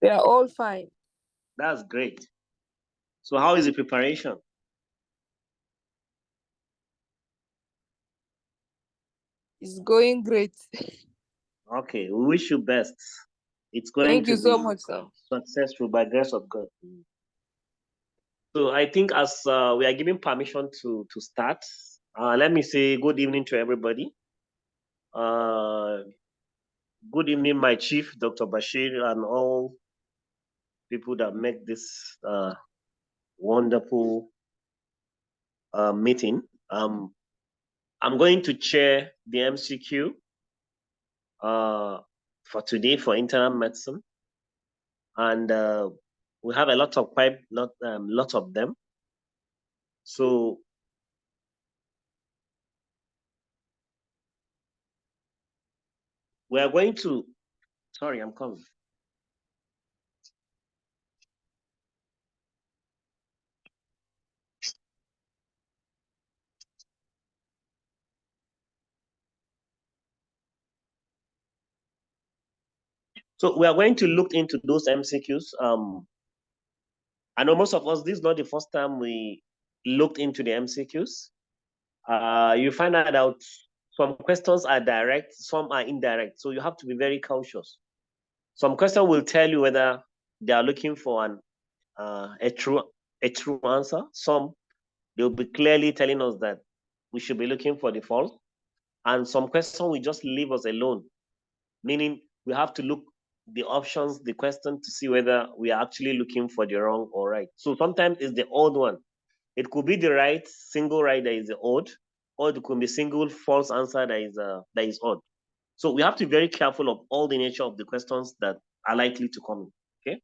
They are all fine. That's great. So how is the preparation? It's going great. Okay, we wish you best. It's going Thank to you so be much, sir. successful by grace of God. So I think as we are given permission to start, let me say good evening to everybody. Good evening, my chief, Dr. Bashir, and all people that make this wonderful meeting. I'm going to chair the MCQ for today for internal medicine, and we have a lot of them. So we are going to. Sorry, I'm coming. So we are going to look into those MCQs. I know most of us, this is not the first time we looked into the MCQs. You find out some questions are direct, some are indirect. So you have to be very cautious. Some question will tell you whether they are looking for a true answer. Some they'll be clearly telling us that we should be looking for the false. And some question will just leave us alone, meaning we have to look the options, the question to see whether we are actually looking for the wrong or right. So sometimes it's the odd one. It could be the right, single right that is the odd, or it could be single false answer that is odd. So we have to be very careful of all the nature of the questions that are likely to come in. Okay.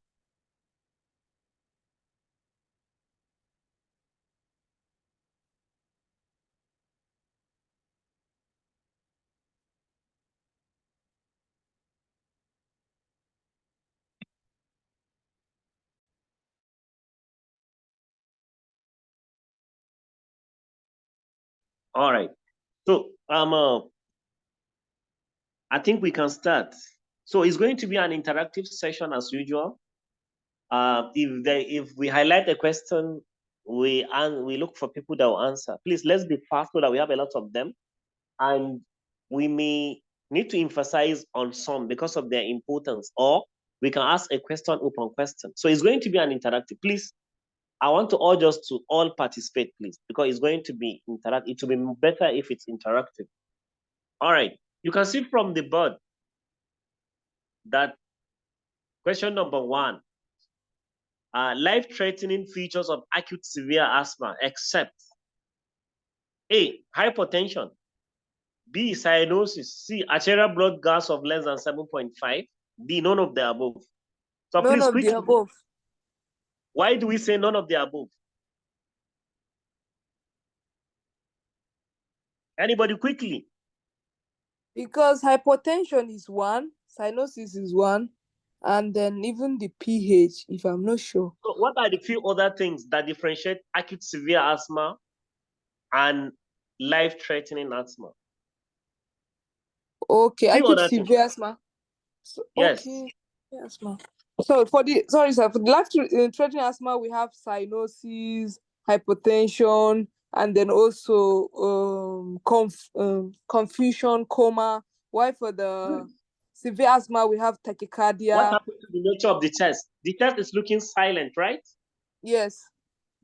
All right. So I think we can start. So it's going to be an interactive session as usual. If we highlight a question, we look for people that will answer. Please, let's be fast so that we have a lot of them, and we may need to emphasize on some because of their importance, or we can ask a question upon question. So it's going to be an interactive. Please, I want to urge us to all participate, please, because it's going to be interactive. It will be better if it's interactive. All right. You can see from the board that question number 1, life-threatening features of acute severe asthma, except A, hypertension, B, cyanosis, C, arterial blood gas of less than 7.5, D, none of the above. So None please, of quickly, the above. why do we say none of the above? Anybody quickly? Because hypertension is one, cyanosis is one, and then even the pH, if I'm not sure. So what are the few other things that differentiate acute severe asthma and life-threatening asthma? Okay, Few acute other things. severe asthma. So, Yes. okay, asthma. So for the sorry, sir, for the life-threatening asthma, we have cyanosis, hypertension, and then also confusion, coma. Why for the severe asthma we have What tachycardia? happened to the nature of the chest? The chest is looking silent, right? Yes.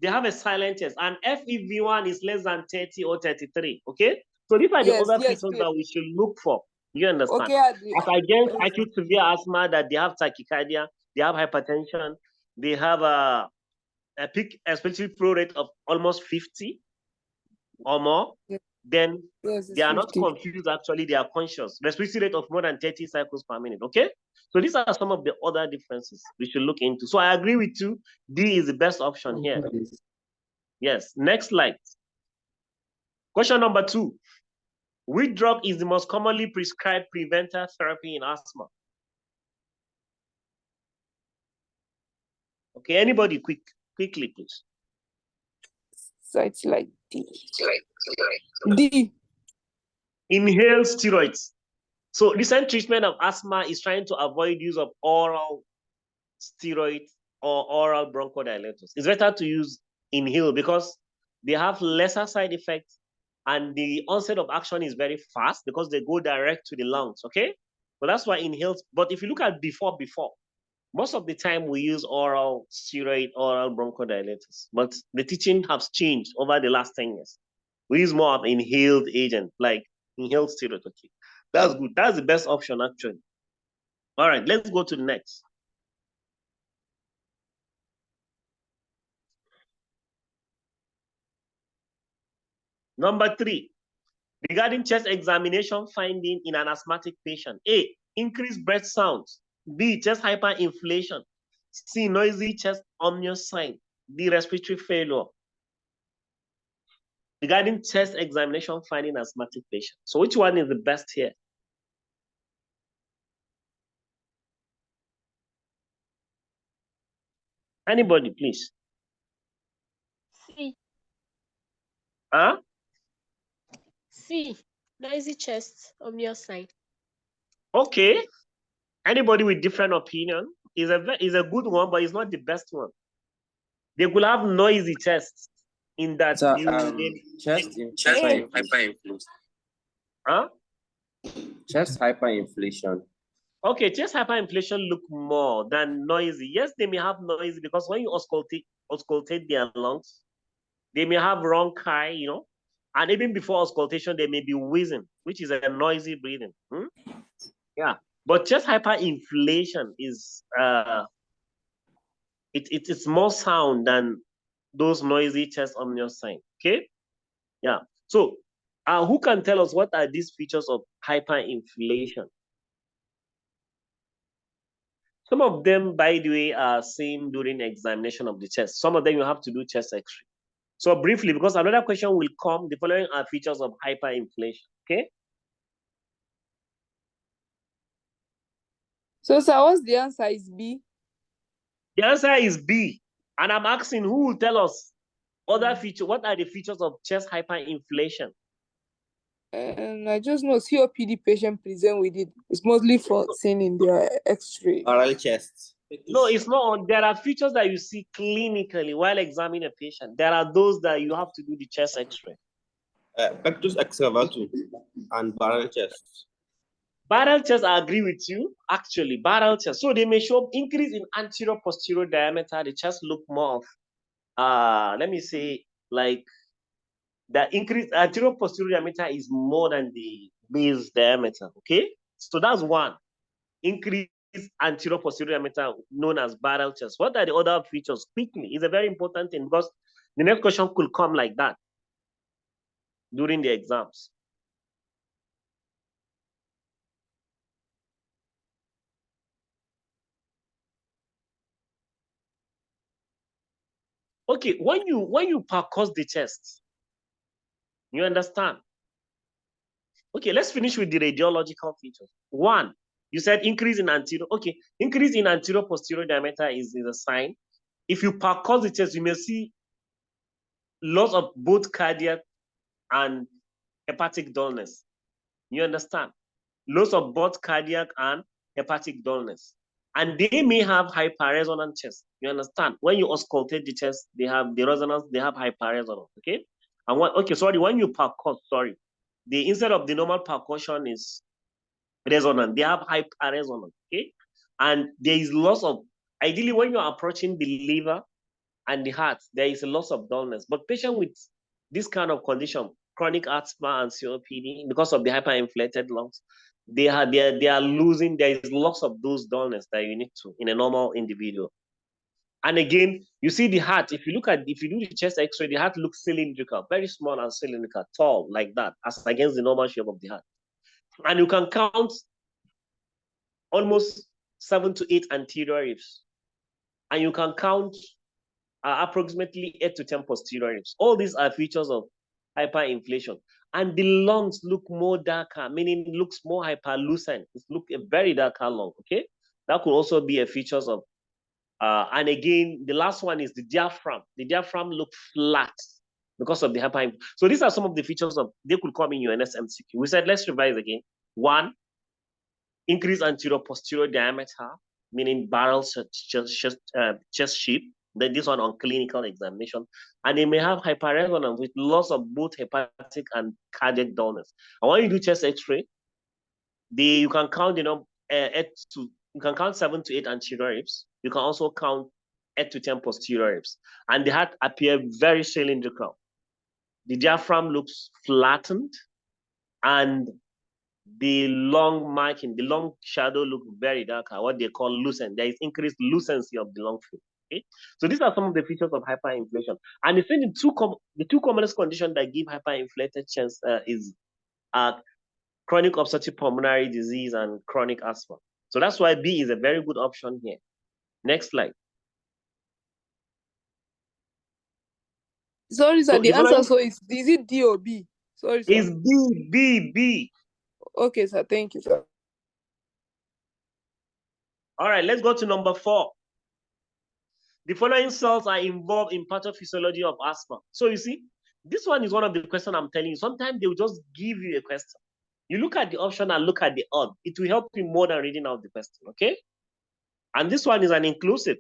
They have a silent chest, and FEV1 is less than 30 or 33. Okay, so these are the Yes, other yes, features yes. that we should look for. You understand? Okay, As against acute severe asthma, that they have tachycardia, they have hypertension, they have a peak expected flow rate of almost 50 or more. yes, Then yes, they it's are not 50. confused. Actually, they are conscious. Respiratory rate of more than 30 cycles per minute. Okay, so these are some of the other differences we should look into. So I agree with you. D is the best option here. Yes. Next slide. Question number 2. Which drug is the most commonly prescribed preventer therapy in asthma? Okay, anybody quickly, please. So it's like D. D. Inhaled steroids. So recent treatment of asthma is trying to avoid use of oral steroid or oral bronchodilators. It's better to use inhaled because they have lesser side effects and the onset of action is very fast because they go direct to the lungs, okay? But that's why inhaled, but if you look at before, most of the time we use oral steroid, oral bronchodilators, but the teaching has changed over the last 10 years. We use more of inhaled agent, like inhaled steroid, okay? That's good, that's the best option actually. All right, let's go to the next. Number 3, regarding chest examination finding in an asthmatic patient. A, increased breath sounds. B, chest hyperinflation. C, noisy chest ominous sign. D, respiratory failure. Regarding chest examination finding asthmatic patient. So which one is the best here? Anybody, please. C. Huh? C. Noisy chest ominous sign. Okay. Anybody with different opinion is a good one, but it's not the best one. They could have noisy chests in that chest hyperinflation. Huh? Chest hyperinflation. Okay, chest hyperinflation look more than noisy. Yes, they may have noisy because when you auscultate their lungs, they may have bronchi, you know, and even before auscultation, they may be wheezing, which is a noisy breathing. Yeah, but chest hyperinflation is it's more sound than those noisy chest ominous sign. Okay, yeah. So, who can tell us what are these features of hyperinflation? Some of them, by the way, are seen during examination of the chest. Some of them you have to do chest X-ray. So briefly, because another question will come, the following are features of hyperinflation. Okay. So, sir, what's the answer? Is B? The answer is B. And I'm asking who will tell us other features. What are the features of chest hyperinflation? And I just know COPD patient present with it. It's mostly for seen in their X-ray. Oral chest. No, it's not. There are features that you see clinically while examining a patient. There are those that you have to do the chest X-ray. Pectus excavatus and barrel chest. Barrel chest, I agree with you. Actually, barrel chest. So they may show increase in anterior posterior diameter. The chest look more of, let me say, like the increase anterior posterior diameter is more than the base diameter. Okay, so that's one. Increase anterior posterior diameter known as barrel chest. What are the other features? Quickly, it's a very important thing because the next question could come like that during the exams. Okay, when you percuss the chest, you understand? Okay, let's finish with the radiological features. One, you said increase in anterior. Okay, increase in anterior posterior diameter is a sign. If you percuss the chest, you may see loss of both cardiac and hepatic dullness. You understand? Loss of both cardiac and hepatic dullness. And they may have hyperresonant chest. You understand? When you auscultate the chest, they have the resonance, they have hyperresonance. Okay? And when you percuss, instead of the normal percussion is resonant, they have hyperresonance. Okay? And there is loss of, ideally when you're approaching the liver and the heart, there is a loss of dullness. But patient with this kind of condition, chronic asthma and COPD, because of the hyperinflated lungs, they are losing, there is loss of those dullness that you need to in a normal individual. And again, you see the heart, if you do the chest X-ray, the heart looks cylindrical, very small and cylindrical, tall like that, as against the normal shape of the heart. And you can count almost 7 to 8 anterior ribs. And you can count approximately 8 to 10 posterior ribs. All these are features of hyperinflation. And the lungs look more darker, meaning it looks more hyperlucent. It looks a very darker lung, okay? That could also be a features of, and again, the last one is the diaphragm. The diaphragm looks flat because of the hyperinflation. So these are some of the features of, they could come in UNS MCQ. We said, let's revise again. 1, increase anterior posterior diameter. meaning barrel chest shape. Then this one on clinical examination. And they may have hyperresonance with loss of both hepatic and cardiac dullness. And when you do chest X-ray, you can count, you can count 7 to 8 anterior ribs. You can also count 8 to 10 posterior ribs. And the heart appear very cylindrical. The diaphragm looks flattened, and the lung marking, the lung shadow look very dark, what they call lucent. There is increased lucency of the lung field. Okay? So these are some of the features of hyperinflation. And the two commonest conditions that give hyperinflated chest is chronic obstructive pulmonary disease and chronic asthma. So that's why B is a very good option here. Next slide. Sorry, sir. So The if answer I- is it D or B? Sorry, sir. Is B. Okay, sir. Thank you, sir. All right, let's go to number 4. The following cells are involved in pathophysiology of asthma. So you see, this one is one of the questions I'm telling you. Sometimes they will just give you a question. You look at the option and look at the odd. It will help you more than reading out the question, okay? And this one is an inclusive.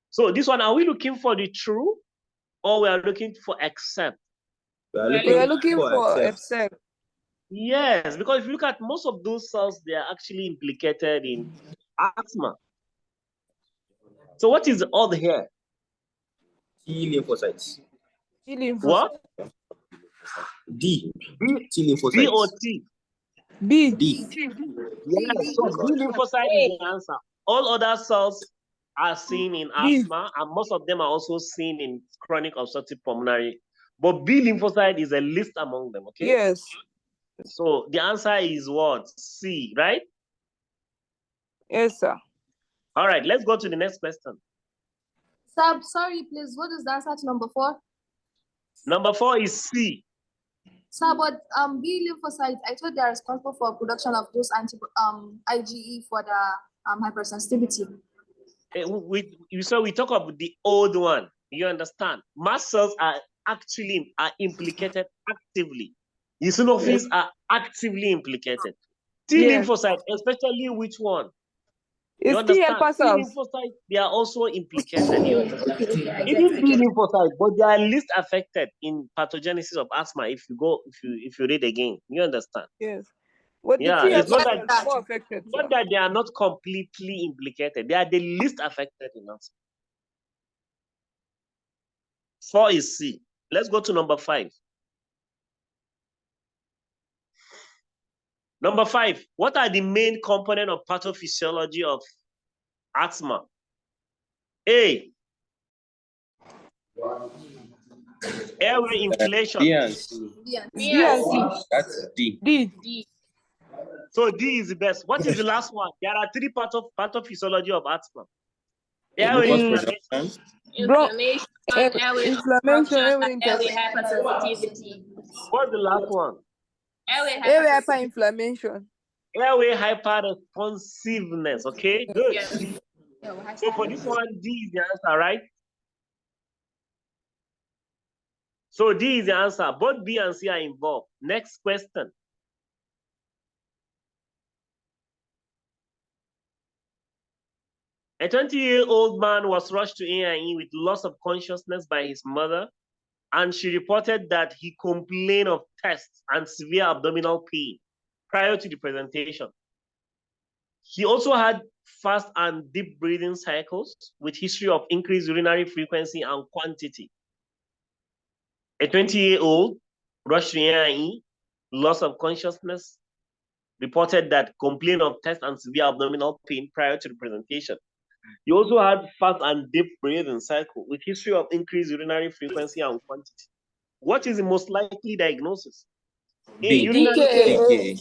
So this one, are we looking for the true, or we are looking for except? We are looking for except. Yes, because if you look at most of those cells, they are actually implicated in asthma. So what is odd here? T lymphocytes. T lymphocytes. What? D. B, T lymphocytes. B or T? B. D. Yes, so B lymphocyte is the answer. All other cells are seen in asthma, and most of them are also seen in chronic obstructive pulmonary. But B lymphocyte is a least among them, okay? Yes. So the answer is what? C, right? Yes, sir. All right, let's go to the next question. Sir, sorry, please. What is the answer to number 4? Number 4 is C. Sir, but B lymphocytes, I thought they are responsible for production of those IgE for the hypersensitivity. So we talk about the old one. You understand? Mast cells are implicated actively. Eosinophils are actively implicated. T lymphocytes, especially which one? It's T helper T cells. lymphocytes, they are also implicated. You understand? Even B lymphocytes, but they are least affected in pathogenesis of asthma. If you read again, you understand? Yes. But Yeah, the T it's not helper that- cells are more affected. Not Sir. that they are not completely implicated. They are the least affected in asthma. 4 is C. Let's go to number 5. Number 5, what are the main components of pathophysiology of asthma? A, airway inflation. D and C. Yeah. D and C. That's D. D. So D is the best. What is the last one? There are 3 parts of pathophysiology of asthma. Airway Glucose inflammation. production. Inflammation, airway Inflammation, airway airway hypersensitivity. What's the last one? Airway Airway hypersensitivity. hyperinflammation. Airway hyperresponsiveness. Okay, good. Yes. So for this one, D is the answer, right? So D is the answer. Both B and C are involved. Next question. A 20-year-old man was rushed to A&E with loss of consciousness by his mother, and she reported that he complained of thirst and severe abdominal pain prior to the presentation. He also had fast and deep breathing cycles with history of increased urinary frequency and quantity. A 20-year-old rushed to A&E, loss of consciousness, reported that complained of thirst and severe abdominal pain prior to the presentation. He also had fast and deep breathing cycle with history of increased urinary frequency and quantity. What is the most likely diagnosis? A, B. urinary DKA.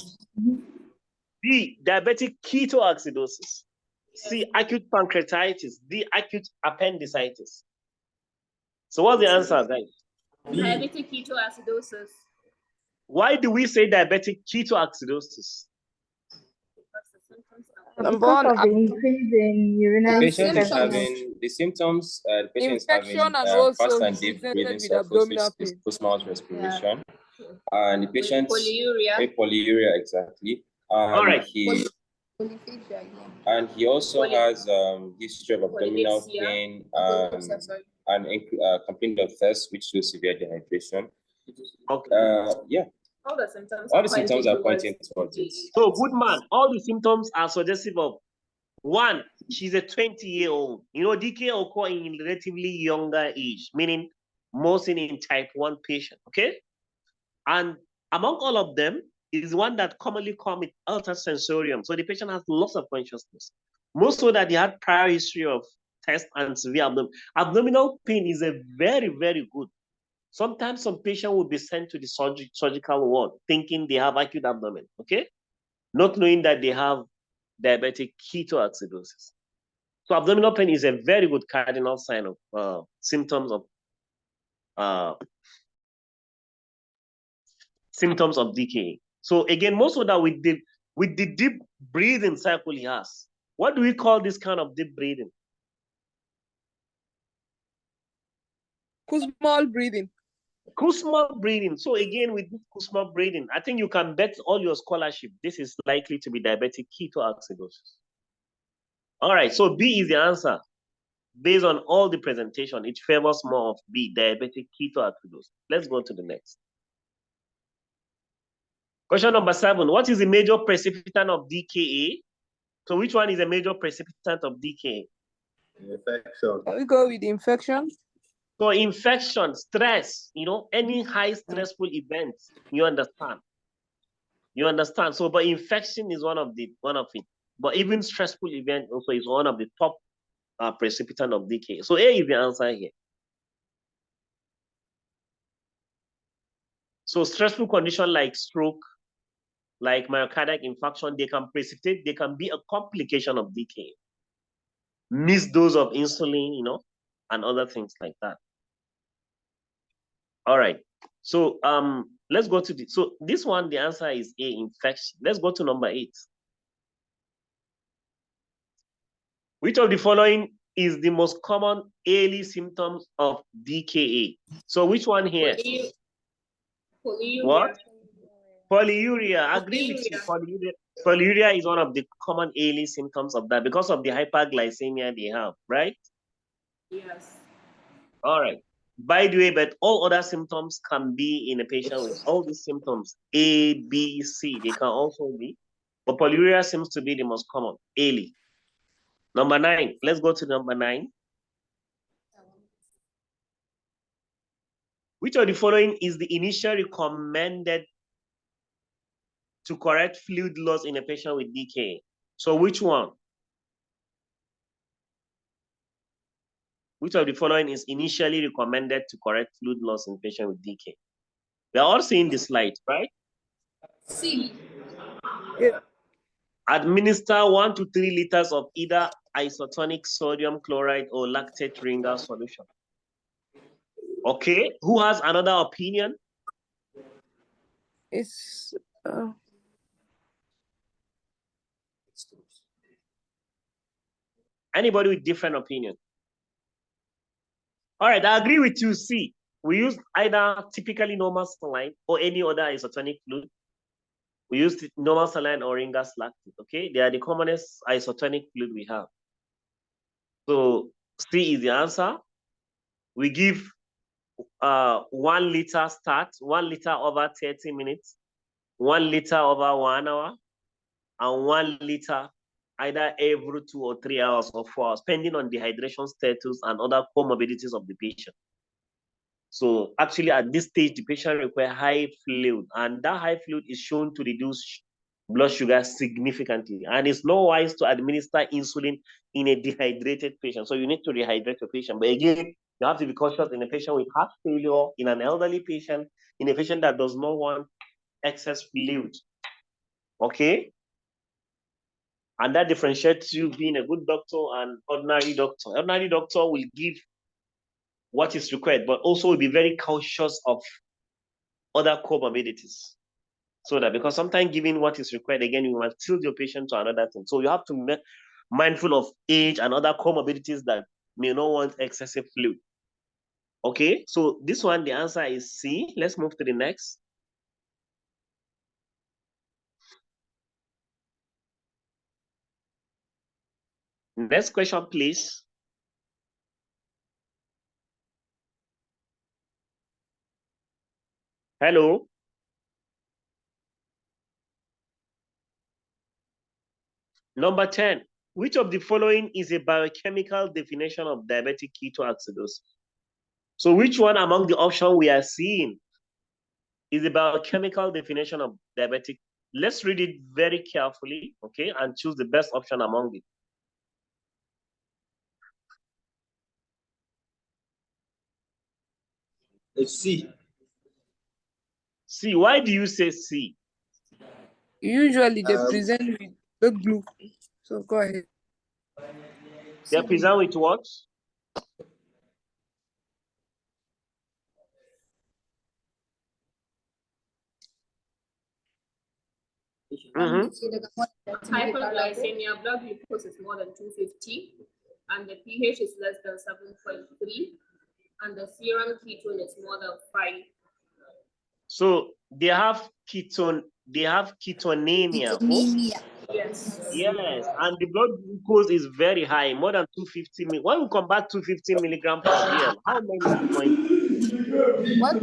B, diabetic ketoacidosis. C, acute pancreatitis. D, acute appendicitis. So what's the answer, guys? Diabetic ketoacidosis. Why do we say diabetic ketoacidosis? Number one, Because of the increase in urinary Patient is symptoms. having the symptoms. The patient is having infection and also fast and deep presented breathing with cycles, abdominal which is pain. post-mouth respiration, and the patient Polyuria. polyuria exactly. All right. He Polyphagia, yeah. And he also Poly- has history of abdominal Polydipsia. pain Polydipsia, sorry. and complaint of thirst, which shows severe dehydration. Okay. Yeah, All the symptoms all the symptoms are pointing towards it. So, good man, all the symptoms are suggestive of one, she's a 20-year-old. You know, DK occur in relatively younger age, meaning mostly in type 1 patient, okay? And among all of them is one that commonly come with altered sensorium. So the patient has loss of consciousness. Most so that they had prior history of test and severe abdominal pain is a very, very good. Sometimes some patient will be sent to the surgical ward thinking they have acute abdomen, okay? Not knowing that they have diabetic ketoacidosis. So abdominal pain is a very good cardinal sign of symptoms of DKA. So again, most of that with the deep breathing cycle he has. What do we call this kind of deep breathing? Kussmaul breathing. Kussmaul breathing. So again, with this Kussmaul breathing, I think you can bet all your scholarship this is likely to be diabetic ketoacidosis. All right, so B is the answer. Based on all the presentation, it favors more of B, diabetic ketoacidosis. Let's go to the next. Question number 7. What is the major precipitant of DKA? So which one is a major precipitant of DKA? Infection. Can we go with infection? So infection, stress, you know, any high stressful events, you understand. You understand. So, but infection is one of it. But even stressful event also is one of the top precipitant of DKA. So A is the answer here. So stressful condition like stroke, like myocardial infarction, they can precipitate, they can be a complication of DKA. Missed dose of insulin, you know, and other things like that. All right. So let's go to this one, the answer is A, infection. Let's go to number 8. Which of the following is the most common early symptoms of DKA? So which one here? Polyuria. What? Polyuria. Agree with you. Polyuria is one of the common early symptoms of that because of the hyperglycemia they have, right? Yes. All right. By the way, but all other symptoms can be in a patient with all these symptoms, A, B, C. They can also be, but polyuria seems to be the most common, early. Number 9. Let's go to number 9. Which of the following is the initial recommended to correct fluid loss in a patient with DKA? So which one? Which of the following is initially recommended to correct fluid loss in patient with DKA? We are all seeing the slide, right? C. Yeah. Administer 1 to 3 liters of either isotonic sodium chloride or lactate Ringer solution. Okay, who has another opinion? It's Anybody with different opinion? All right, I agree with you. C. We use either typically normal saline or any other isotonic fluid. We use normal saline or Ringer's lactate. Okay, they are the commonest isotonic fluid we have. So C is the answer. We give 1 liter start, 1 liter over 30 minutes, 1 liter over 1 hour, and 1 liter either every 2 or 3 hours or 4 hours, depending on dehydration status and other comorbidities of the patient. So actually at this stage, the patient requires high fluid, and that high fluid is shown to reduce blood sugar significantly. And it's not wise to administer insulin in a dehydrated patient. So you need to rehydrate your patient. But again, you have to be cautious in a patient with heart failure, in an elderly patient, in a patient that does not want excess fluid. Okay? And that differentiates you being a good doctor and ordinary doctor. Ordinary doctor will give what is required, but also will be very cautious of other comorbidities. So that because sometimes giving what is required, again, you might tilt your patient to another thing. So you have to be mindful of age and other comorbidities that may not want excessive fluid. Okay, so this one, the answer is C. Let's move to the next. Next question, please. Hello. Number 10. Which of the following is a biochemical definition of diabetic ketoacidosis? So which one among the options we are seeing is a biochemical definition of diabetic? Let's read it very carefully, okay, and choose the best option among it. It's C. C. Why do you say C? Usually they Um, present with the blue. So go ahead. They present with what? Hyperglycemia, blood glucose is more than 250, and the pH is less than 7.3, and the serum ketone is more than 5. So they have ketonemia. Ketonemia. Yes. Yes, and the blood glucose is very high, more than 250 mil. When we convert 250 milligram per dl, how many is it going to be? What?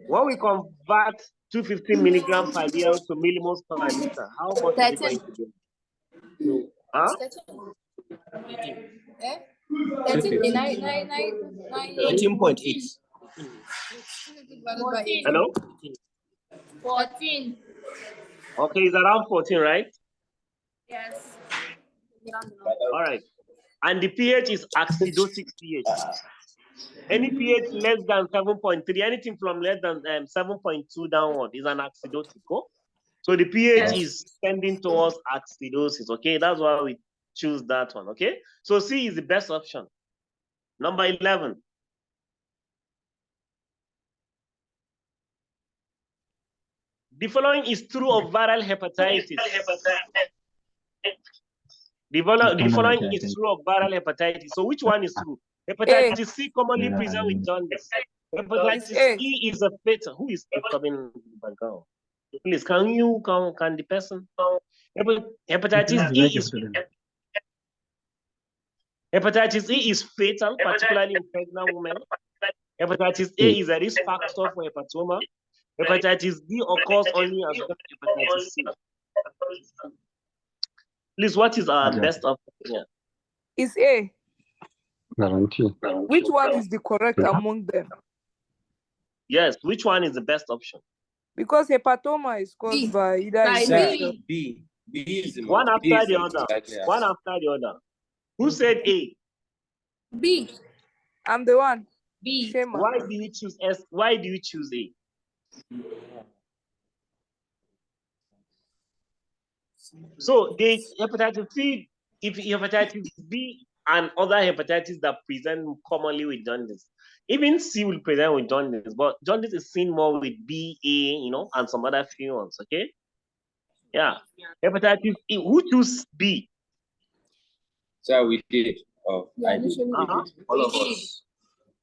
When we convert 250 milligram per dl to millimoles per liter, how much is it going to be? Huh? 13.8. Hello? 14. Okay, it's around 14, right? Yes. All right. And the pH is acidotic pH. Any pH less than 7.3, anything from less than 7.2 downward is an acidotic. Oh? So the pH is tending towards acidosis. Okay, that's why we choose that one. Okay, so C is the best option. Number 11. The following is true of viral hepatitis. The following is true of viral hepatitis. So which one is true? Hepatitis C commonly present with jaundice. Hepatitis E is a fatal. Who is coming background? Please, can the person? Hepatitis E is fatal, particularly in pregnant women. Hepatitis A is a risk factor for hepatoma. Hepatitis B occurs only as hepatitis C. Please, what is our best option here? It's A. Guarantee. Which one is the correct among them? Yes, which one is the best option? Because hepatoma is caused by either infection. B. B is the One B after is the other. One after the other. Who said A? B. I'm the one. B. Shema. Why do you choose S? Why do you choose A? So the hepatitis C, if hepatitis B and other hepatitis that present commonly with jaundice, even C will present with jaundice, but jaundice is seen more with B, A, and some other few ones. Okay, yeah. Hepatitis E. Who choose B? So we did. Oh, I did. all of us.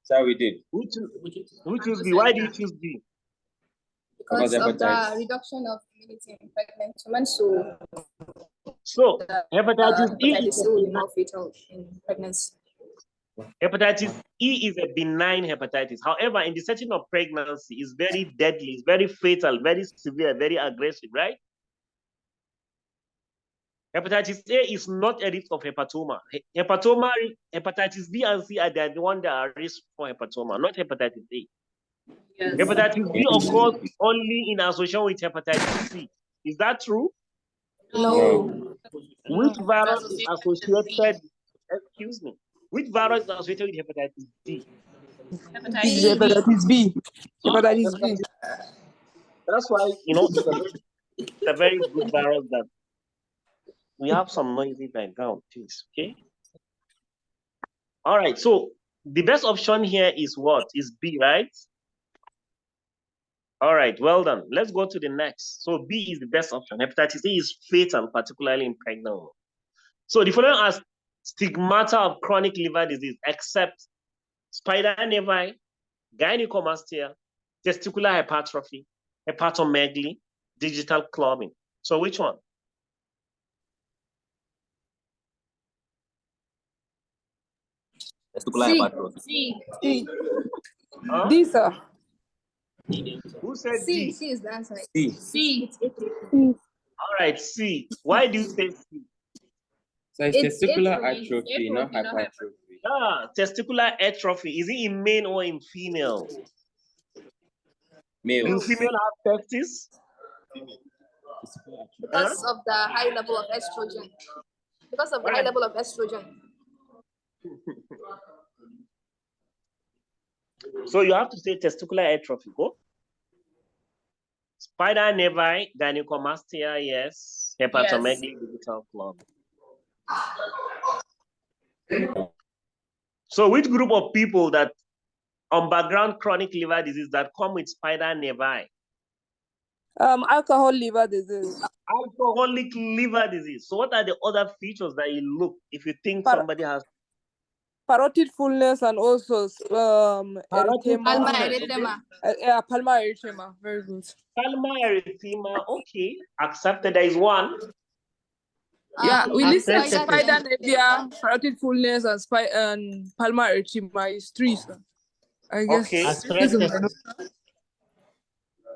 So we did. Who choose B? Why do you choose B? Because About of the hepatitis. reduction of immunity in pregnant women, So hepatitis E hepatitis is C will be more fatal in pregnancy. Hepatitis E is a benign hepatitis. However, in the setting of pregnancy, it's very deadly, it's very fatal, very severe, very aggressive, right? Hepatitis A is not a risk of hepatoma. Hepatitis B and C are the one that are risk for hepatoma, not hepatitis A. Yes. Hepatitis B occurs only in association with hepatitis C. Is that true? No. Which virus is associated? Excuse me. Which virus is associated with hepatitis D? Hepatitis B. Hepatitis B. That's why it's a very good virus that we have some noisy background, please. Okay. All right. So the best option here is what? Is B, right? All right. Well done. Let's go to the next. So B is the best option. Hepatitis A is fatal, particularly in pregnant women. So the following are stigmata of chronic liver disease, except spider nevi, gynecomastia, testicular hypertrophy, hepatomegaly, digital clubbing. So which one? Testicular C. hypertrophy. C. Huh? D, sir. Who said C. D? C is the answer. C. C. All right, C. Why do you say C? So it's It's testicular atrophy. atrophy, not Atrophy, not hypertrophy. Testicular atrophy. Is it in male or in female? Male. Do female have testes? because of the high level of estrogen. Because of the high level of estrogen. So you have to say testicular atrophy. Go. Spider nevi, gynecomastia, yes. Hepatomegaly, digital club. So which group of people that on background chronic liver disease that come with spider nevi? Alcohol liver disease. Alcoholic liver disease. So what are the other features that you look if you think somebody has Parotid fullness and also Parotid erythema. Palmar fullness, erythema. Yeah, palmar erythema. Very good. palmar erythema? Okay, accepted. There is one. Yeah, we listed Accepted. spider nevia, parotid fullness, and palmar erythema is 3, sir. I guess. Okay. Accepted.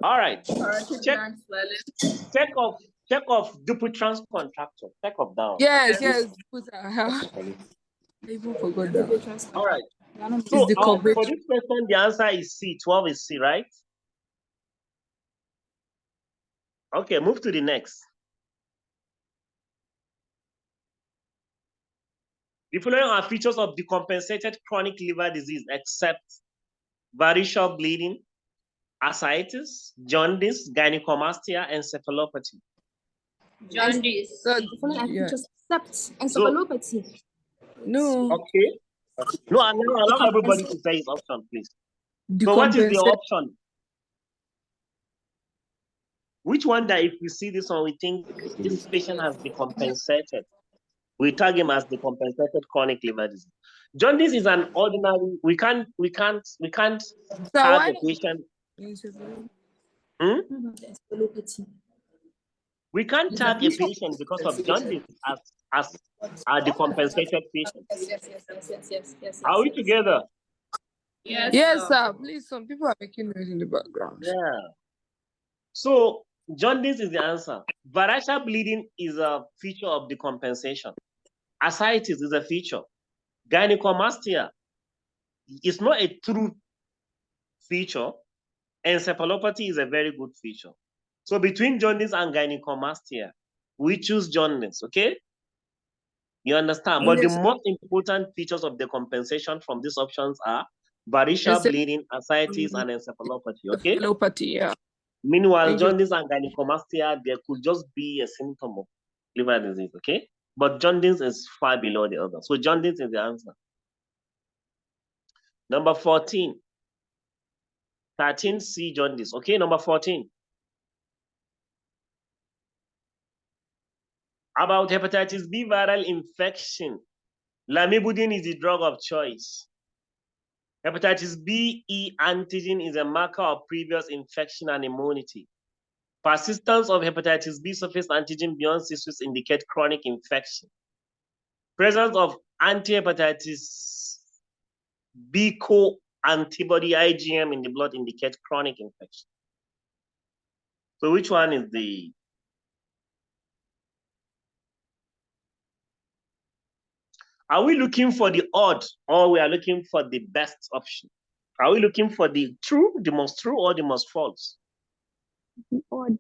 All right. Parotid Check. gland swelling. Check off duplitrans contractor. Check off down. Yes. Good, I even forgot that. All right. It's So the coverage. for this question, the answer is C. 12 is C, right? Okay, move to the next. The following are features of decompensated chronic liver disease except varicose bleeding, ascites, jaundice, gynecomastia, encephalopathy. Jaundice. So, The following are yeah. features except encephalopathy. No. Okay. No, allow everybody to say his option, please. So what is the option? Which one that if we see this one, we think this patient has decompensated? We tag him as decompensated chronic liver disease. Jaundice is an ordinary. We can't tag a patient. Encephalopathy. We can't tag a patient because of jaundice as a decompensated patient. Yes. Are we together? Yes, sir. Please, some people are making noise in the background. Yeah. So jaundice is the answer. Varicose bleeding is a feature of decompensation. Ascites is a feature. Gynecomastia is not a true feature. Encephalopathy is a very good feature. So between jaundice and gynecomastia, we choose jaundice, okay? You understand? But the most important features of decompensation from these options are varicose bleeding, ascites, and encephalopathy, okay? Encephalopathy, yeah. Meanwhile, jaundice and gynecomastia, there could just be a symptom of liver disease, okay? But jaundice is far below the other. So jaundice is the answer. Number 14. 13C, jaundice. Okay, number 14. About hepatitis B viral infection. Lamivudine is the drug of choice. Hepatitis B E antigen is a marker of previous infection and immunity. Persistence of hepatitis B surface antigen beyond 6 weeks indicate chronic infection. Presence of anti-hepatitis B co-antibody IgM in the blood indicates chronic infection. So which one is the... Are we looking for the odd or we are looking for the best option? Are we looking for the true, the most true, or the most false? Odd.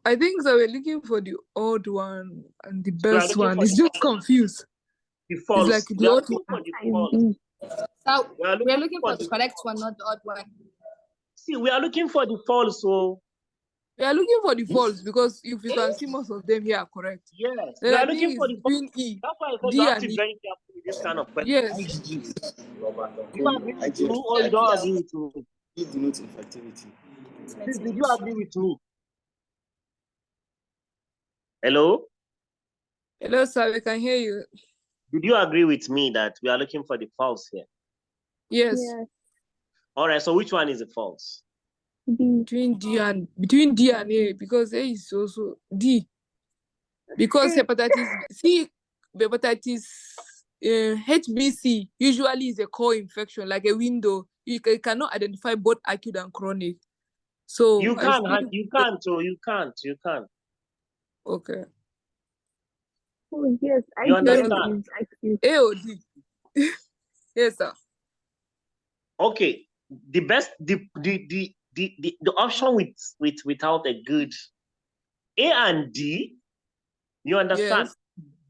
I think so. We're looking for the odd one and the We are best looking one. for It's just confused. The false. It's like We the are odd looking for one. the false. So We are we're looking for the the... correct one, not the odd one. See, we are looking for the false, so... We are looking for the false because if you can see most of them here are correct. Yes, Then we I are think looking for it's the false. between E, That's why I said D you have and to be E. very careful with this kind of question. Yes. Do you agree with me or you don't agree with me? It denotes infectivity. Please, did you agree with me? Hello? Hello, sir. We can hear you. Did you agree with me that we are looking for the false here? Yes. All right, so which one is the false? Between D and A because A is also D. Because hepatitis C, hepatitis HBC usually is a core infection, like a window. You cannot identify both acute and chronic. So You I can't, think you can't, so you can't. okay. Oh, yes, You IgM understand? is acute. AOD. Yes, sir. Okay. The best, the option without a good A and D, you understand? Yes.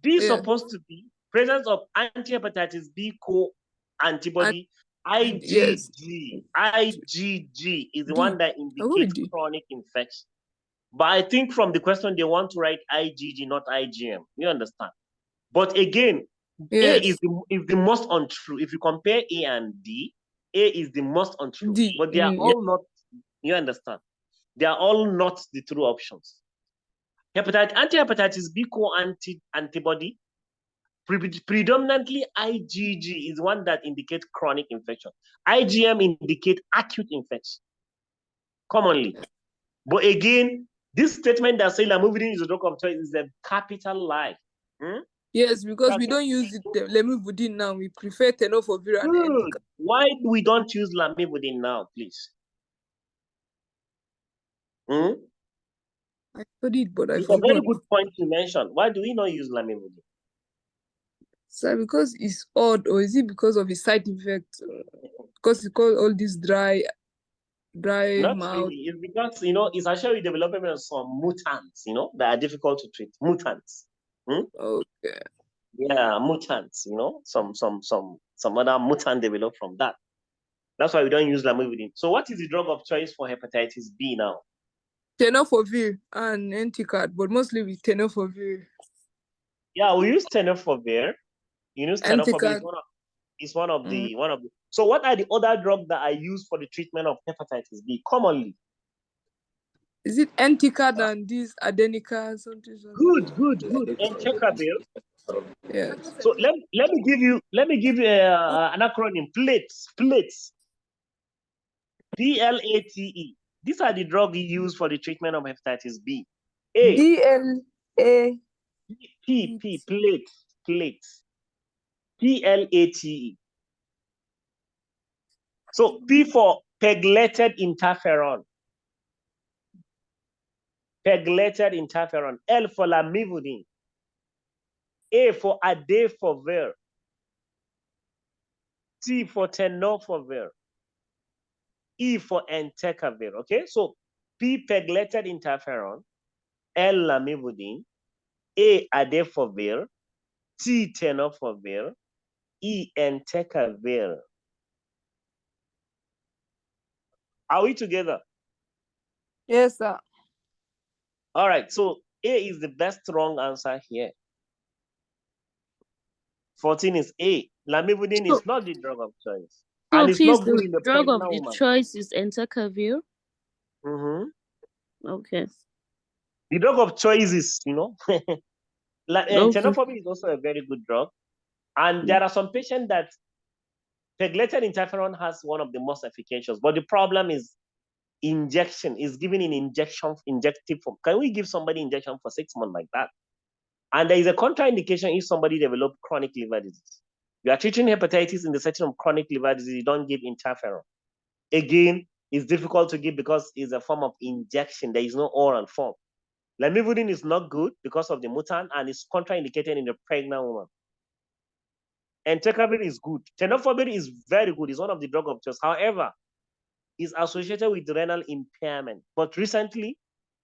D is Yeah. supposed to be presence of anti-hepatitis B co-antibody IgG. Yes. IgG is the D. one that Oh, indicates D. chronic infection. But I think from the question, they want to write IgG, not IgM. You understand? But again, Yes. A is the most untrue. If you compare A and D, A is the most untrue. D. But they are all not, you understand? They are all not the true options. Anti-hepatitis B co-antibody, predominantly IgG is one that indicates chronic infection. IgM indicates acute infection, commonly. But again, this statement that says lamivudine is a drug of choice is a capital lie. Yes, because we don't use lamivudine now. We prefer tenofovir and Good. Entica. Why do we don't use lamivudine now, please? I studied, but I It's a very forgot. good point you mentioned. Why do we not use lamivudine? Sir, because it's odd, or is it because of the side effects? Because you call all this dry Not mouth. really. It's because, it's actually developing some mutants, that are difficult to treat. Mutants. Okay. Yeah, mutants, some other mutant develop from that. That's why we don't use lamivudine. So what is the drug of choice for hepatitis B now? Tenofovir and Enticard, but mostly with tenofovir. Yeah, we use tenofovir. Tenofovir is one of the. So what are the other drugs that are used for the treatment of hepatitis B commonly? Is it Enticard and this Adenica something? Good. Entecavir. Yes. So let me give you an acronym. Plates. PLATE. These are the drugs used for the treatment of hepatitis B. A. DLA. Plates. PLATE. So P for pegylated interferon. L for lamivudine. A for adefovir. T for tenofovir. E for entecavir. Okay, so P pegylated interferon, L lamivudine, A adefovir, T tenofovir, E entecavir. Are we together? Yes, sir. All right, so A is the best wrong answer here. 14 is A. Lamivudine is not the drug of choice. So and it's please, not good the in the drug of pregnant the woman. choice is entecavir. Okay. The drug of choice is, Okay. tenofovir is also a very good drug. And there are some patients that pegylated interferon has one of the most efficacious, but the problem is injection is given in injective form. Can we give somebody injection for 6 months like that? And there is a contraindication if somebody develops chronic liver disease. You are treating hepatitis in the setting of chronic liver disease, you don't give interferon. Again, it's difficult to give because it's a form of injection. There is no oral form. Lamivudine is not good because of the mutant and it's contraindicated in a pregnant woman. Entecavir is good. Tenofovir is very good. It's one of the drug of choice. However, it's associated with renal impairment. But recently,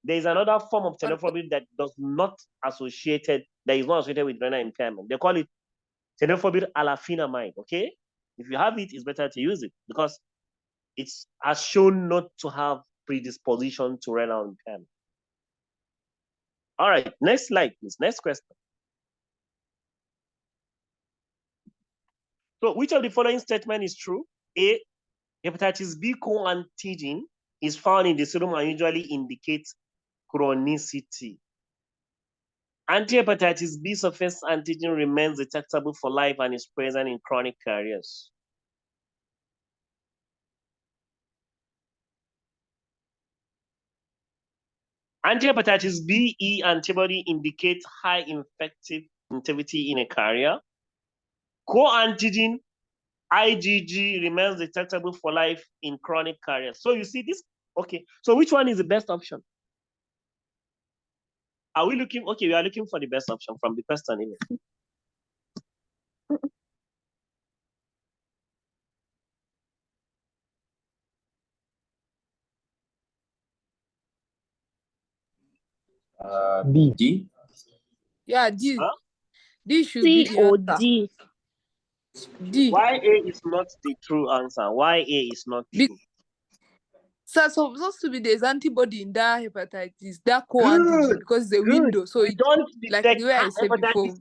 there is another form of tenofovir that is not associated with renal impairment. They call it tenofovir alafenamide. Okay, if you have it, it's better to use it because it has shown not to have predisposition to renal impairment. All right, next slide, please. Next question. So, which of the following statement is true? A, hepatitis B co-antigen is found in the serum and usually indicates chronicity. Anti-hepatitis B surface antigen remains detectable for life and is present in chronic carriers. Anti-hepatitis B-E antibody indicates high infective activity in a carrier. Co-antigen IgG remains detectable for life in chronic carriers. So you see this, okay. So which one is the best option? Are we looking, okay, we are looking for the best option from the question email. D. Yeah, D. Huh? D should be C the or answer. D? D. Why A is not the true answer? Why A is not Be- true? So supposed to be there's antibody in that hepatitis, that co-antigen, because it's a window. So We it, don't like detect the way I said before.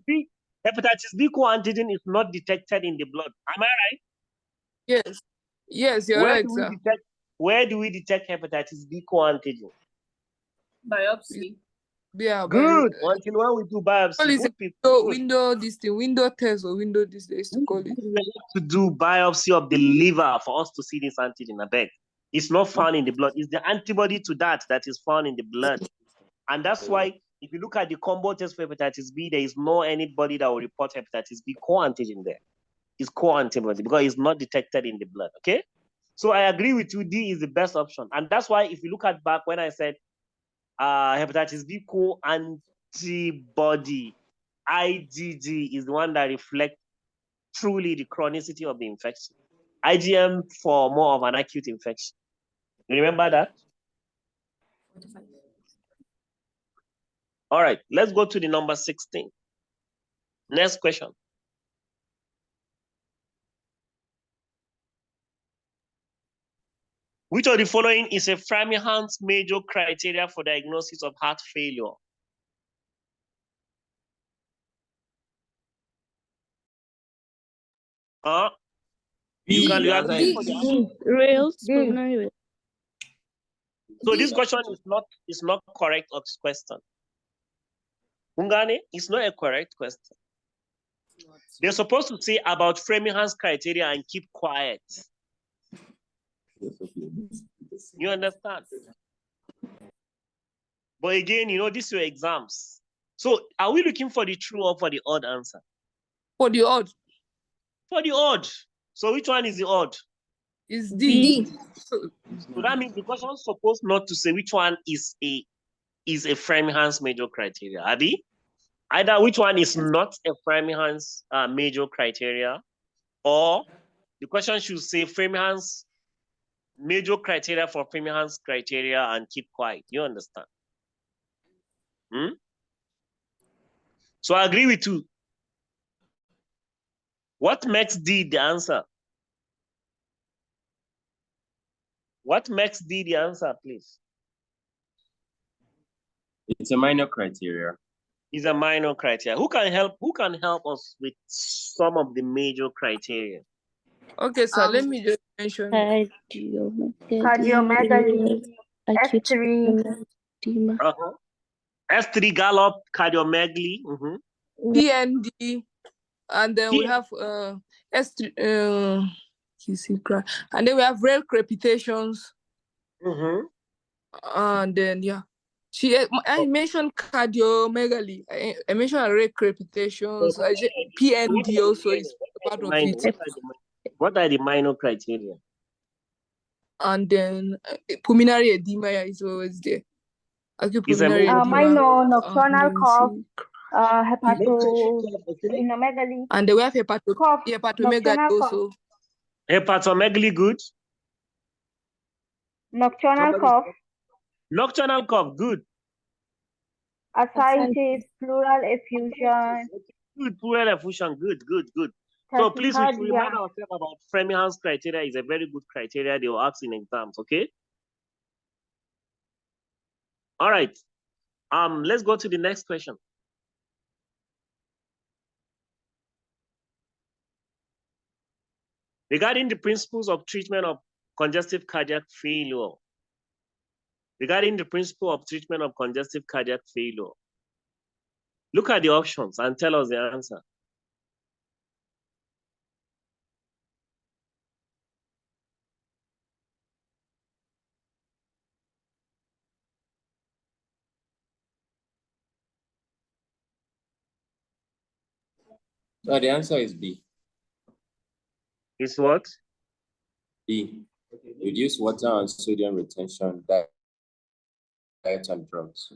hepatitis B co-antigen is not detected in the blood. Am I right? Yes. Yes, you're Where right, do we sir. detect hepatitis B co-antigen? Biopsy. Yeah, Good. but Until when we do biopsy, call it good people. window, Good. window this thing, window test or window this they used to call it. We have to do biopsy of the liver for us to see this antigen. I beg. It's not found in the blood. It's the antibody to that is found in the blood. And that's why if you look at the combo test for hepatitis B, there is no anybody that will report hepatitis B co-antigen there. It's co-antibody because it's not detected in the blood. Okay. So I agree with you. D is the best option. And that's why if you look at back when I said hepatitis B co-antibody, IgG is the one that reflects truly the chronicity of the infection. IgM for more of an acute infection. You remember that? All right, let's go to the number 16. Next question. Which of the following is a Framingham major criteria for diagnosis of heart failure? You can The answer looking for the answer. Rails, pulmonary rails. So this question is not correct question. Ungane, it's not a correct question. They're supposed to say about Framingham's criteria and keep quiet. You understand? But again, you know, these are exams. So are we looking for the true or for the odd answer? For the odd For the odd. So which one is the odd? is D. So So that means the question is supposed not to say which one is a Framingham's major criteria. Abi? Either which one is not a Framingham's major criteria, or the question should say Framingham's major criteria for Framingham's criteria and keep quiet. You understand? So I agree with you. What makes D the answer? What makes D the answer, please? It's a minor criteria. Is a minor criteria. Who can help us with some of the major criteria? okay, sir, let me just mention. Cardiomegaly, acute S3, edema. S3 gallop, cardiomegaly. PND, and then we have S3 and then we have rare crepitations. And then I mentioned cardiomegaly. I mentioned rare crepitations. PND also is part of it. What are the minor criteria? And then pulmonary edema is always there. Acute Is a pulmonary edema. minor nocturnal cough, hepatosplenomegaly, and then we have cough, hepatomegaly nocturnal also. Hepatomegaly, good. Nocturnal cough, Nocturnal cough, good. ascites, pleural effusion, Good, pleural effusion, good. So please, we should remind ourselves about Framingham's criteria is a very good criteria they will ask in exams, okay? All right. Let's go to the next question. Regarding the principles of treatment of congestive cardiac failure. Regarding the principle of treatment of congestive cardiac failure. Look at the options and tell us the answer. So the answer is B. Is what? D. Reduce water and sodium retention, diet and drugs.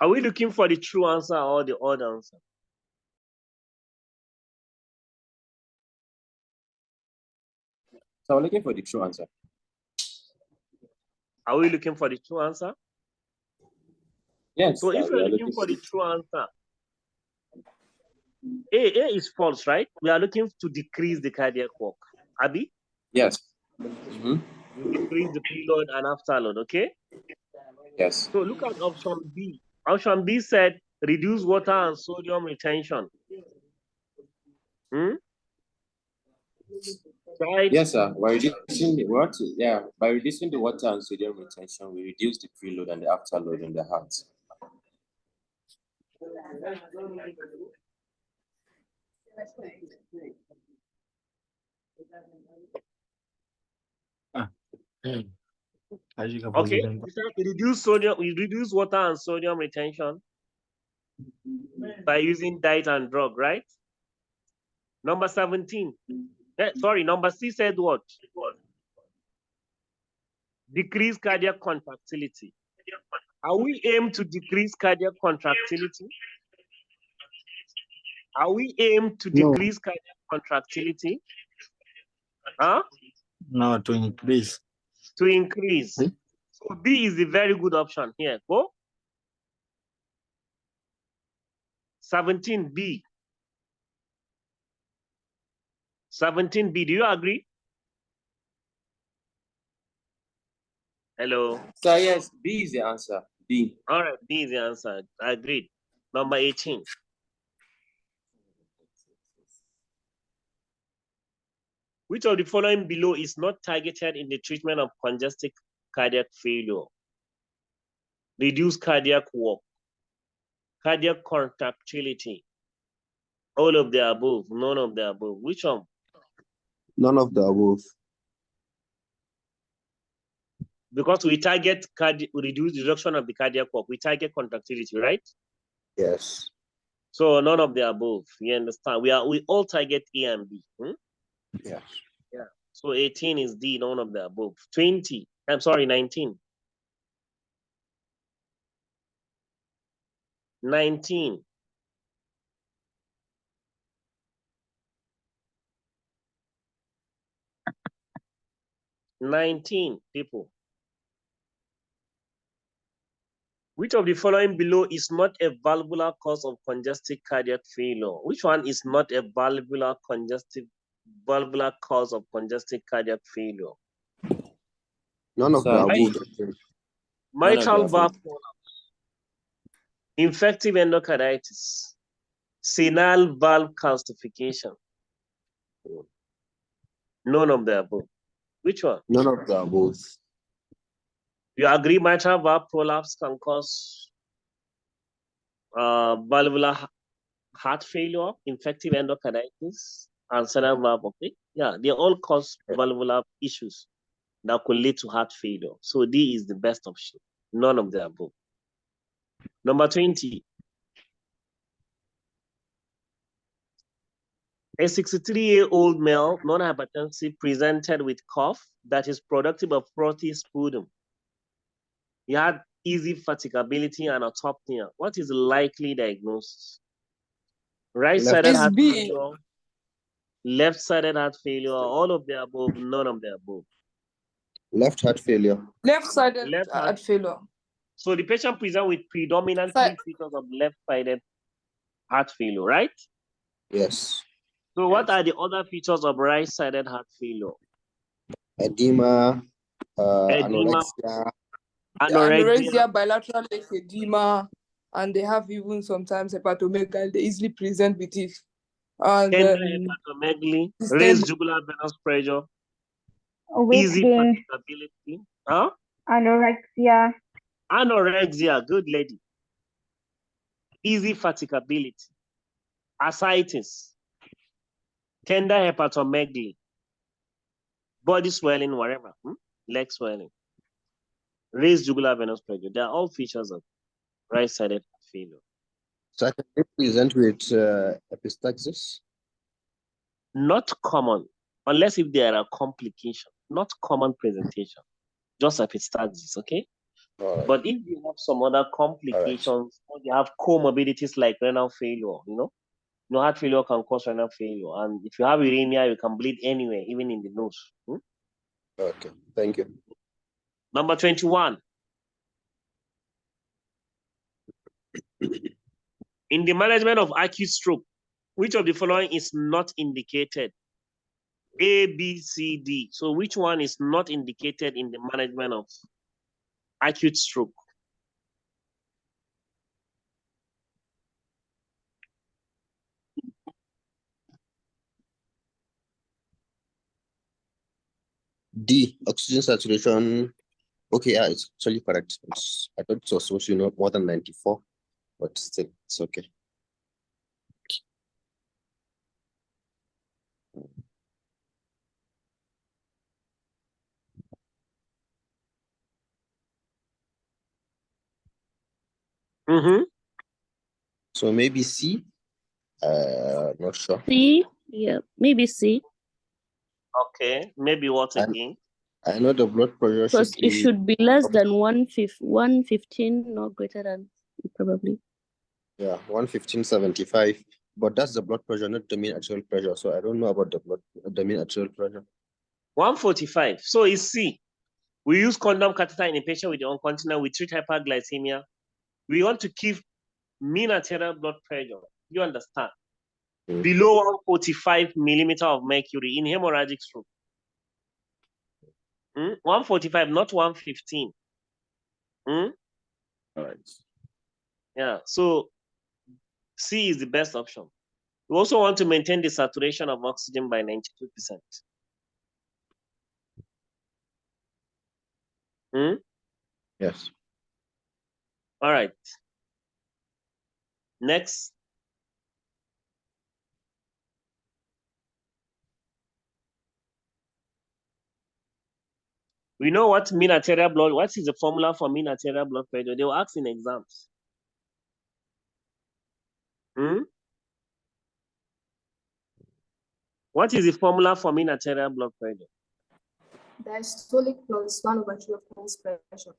Are we looking for the true answer or the odd answer? So I'm looking for the true answer. Are we looking for the true answer? Yes. So if we we're are looking for the true answer, A is false, right? We are looking to decrease the cardiac work. Abi? Yes. Decrease the preload and afterload, okay? Yes. So look at option B. Option B said reduce water and sodium retention. Right? Yes, sir. By reducing the water, by reducing the water and sodium retention, we reduce the preload and the afterload in the heart. Okay. We reduce water and sodium retention by using diet and drug, right? Number 17. Number C said what? Decrease cardiac contractility. Are we aim to decrease cardiac contractility? Are we aim to decrease cardiac contractility? Huh? No, to increase. To increase. So B is a very good option here. Go. 17B. 17B. Do you agree? Hello. So yes, B is the answer. B. All right, B is the answer. I agreed. Number 18. Which of the following below is not targeted in the treatment of congestive cardiac failure? Reduce cardiac work, cardiac contractility, all of the above, none of the above. Which one? None of the above. Because we target reduction of the cardiac work, we target contractility, right? Yes. So none of the above. You understand? We all target A and B. Yes. Yeah. So 18 is D, none of the above. 19. 19. 19 people. Which of the following below is not a valvular cause of congestive cardiac failure? Which one is not a valvular cause of congestive cardiac failure? None of the above. Mitral valve collapse, infective endocarditis, senile valve calcification. None of the above. Which one? None of the above. You agree mitral valve prolapse can cause valvular heart failure, infective endocarditis, and senile valve, okay? Yeah, they all cause valvular issues that could lead to heart failure. So D is the best option. None of the above. Number 20. A 63-year-old male, non-hypertensive, presented with cough that is productive of protein sputum. He had easy fatigability and autopnea. What is the likely diagnosis? Right-sided heart failure, left-sided heart failure, all of the above, none of the above. Left heart failure. Left-sided heart failure. So the patient presents with predominantly features of left-sided heart failure, right? Yes. So what are the other features of right-sided heart failure? Edema, anorexia, bilateral edema, and they have even sometimes hepatomegaly. They easily present with it. And hepatomegaly, raised jugular venous pressure, easy fatigability, anorexia, good lady, easy fatigability. ascites, tender hepatomegaly, body swelling, whatever, leg swelling, raised jugular venous pressure. They are all features of right-sided failure. So I can present with epistaxis. Not common, unless if there are complications. Not common presentation, just epistaxis, okay? All But if you have some other complications, or you have comorbidities like renal failure, heart failure can cause renal failure. And if you have uremia, you can bleed anywhere, even in the nose. Okay, thank you. Number 21. In the management of acute stroke, which of the following is not indicated? A, B, C, D. So which one is not indicated in the management of acute stroke? D, oxygen saturation. Okay, yeah, it's actually correct. I thought it was supposed to be more than 94, but still, it's okay. So maybe C. Not sure. C. Yeah, maybe C. Okay, maybe what again? I know the blood pressure Because should it be should be less than 115, not greater than, probably. 115/75, but that's the blood pressure, not the mean arterial pressure. So I don't know about the mean arterial pressure. 145. So it's C. We use condom catheter in a patient with incontinence. We treat hyperglycemia. We want to keep mean arterial blood pressure. You understand? Below 145 millimeter of mercury in hemorrhagic stroke. 145, not 115. All right. Yeah, so C is the best option. We also want to maintain the saturation of oxygen by 92%. Yes. All right. Next. We know what mean arterial blood, what is the formula for mean arterial blood pressure? They will ask in exams. What is the formula for mean arterial blood pressure? Diastolic plus 1/3 of pulse pressure.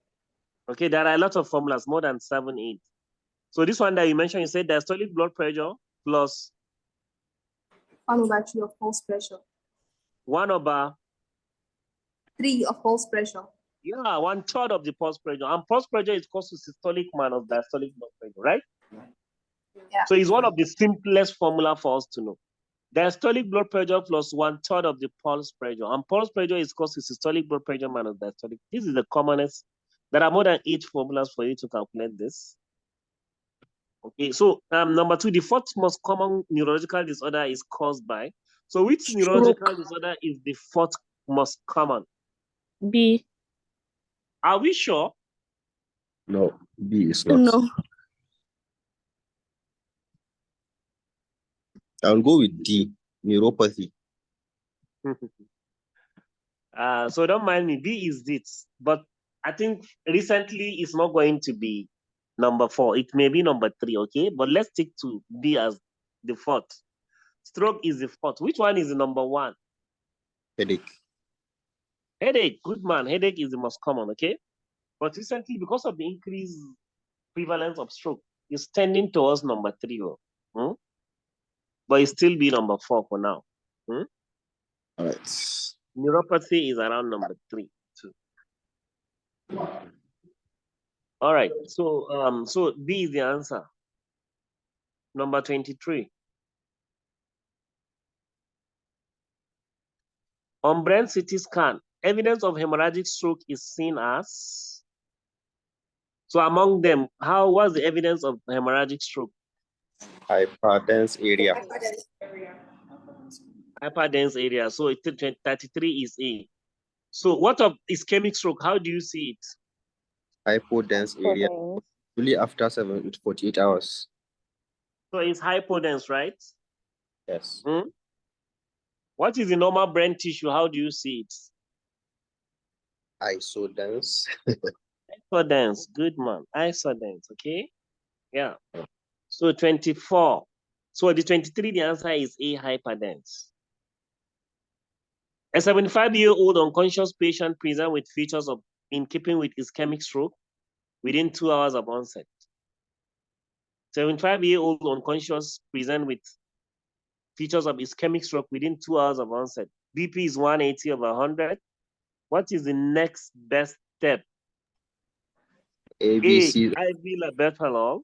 Okay, there are a lot of formulas, more than 7, 8. So this one that you mentioned, you said diastolic blood pressure plus 1/3 of pulse pressure. 1/3 of pulse pressure. Yeah, 1/3 of the pulse pressure. And pulse pressure is close to systolic minus diastolic blood pressure, right? Yeah. So it's one of the simplest formula for us to know. Diastolic blood pressure plus 1/3 of the pulse pressure. And pulse pressure is close to systolic blood pressure minus diastolic. This is the commonest. There are more than 8 formulas for you to calculate this. Okay, so number 2, the fourth most common neurological disorder is caused by. So which neurological disorder is the fourth most common? B. Are we sure? No, B is not. No. I'll go with D, neuropathy. So don't mind me, B is it. But I think recently it's not going to be number 4. It may be number 3, okay? But let's stick to B as the fourth. Stroke is the fourth. Which one is the number 1? Headache. Headache, good man. Headache is the most common, okay? But recently, because of the increased prevalence of stroke, it's tending towards number 3. But it still be number 4 for now. All right. Neuropathy is around number 3 too. All right. So B is the answer. Number 23. On brain CT scan, evidence of hemorrhagic stroke is seen as. So among them, what's the evidence of hemorrhagic stroke? Hyperdense area. Hyperdense area. So 33 is A. So what of ischemic stroke? How do you see it? Hypodense area. Only after 48 hours. So it's hypodense, right? Yes. What is the normal brain tissue? How do you see it? Isodense. Isodense. Good man. Isodense. Okay. Yeah. So 24. So the 23, the answer is A, hyperdense. A 75-year-old unconscious patient present with features of in keeping with ischemic stroke within 2 hours of onset. 75-year-old unconscious present with features of ischemic stroke within 2 hours of onset. BP is 180/100. What is the next best step? ABC. A, IV labetalol.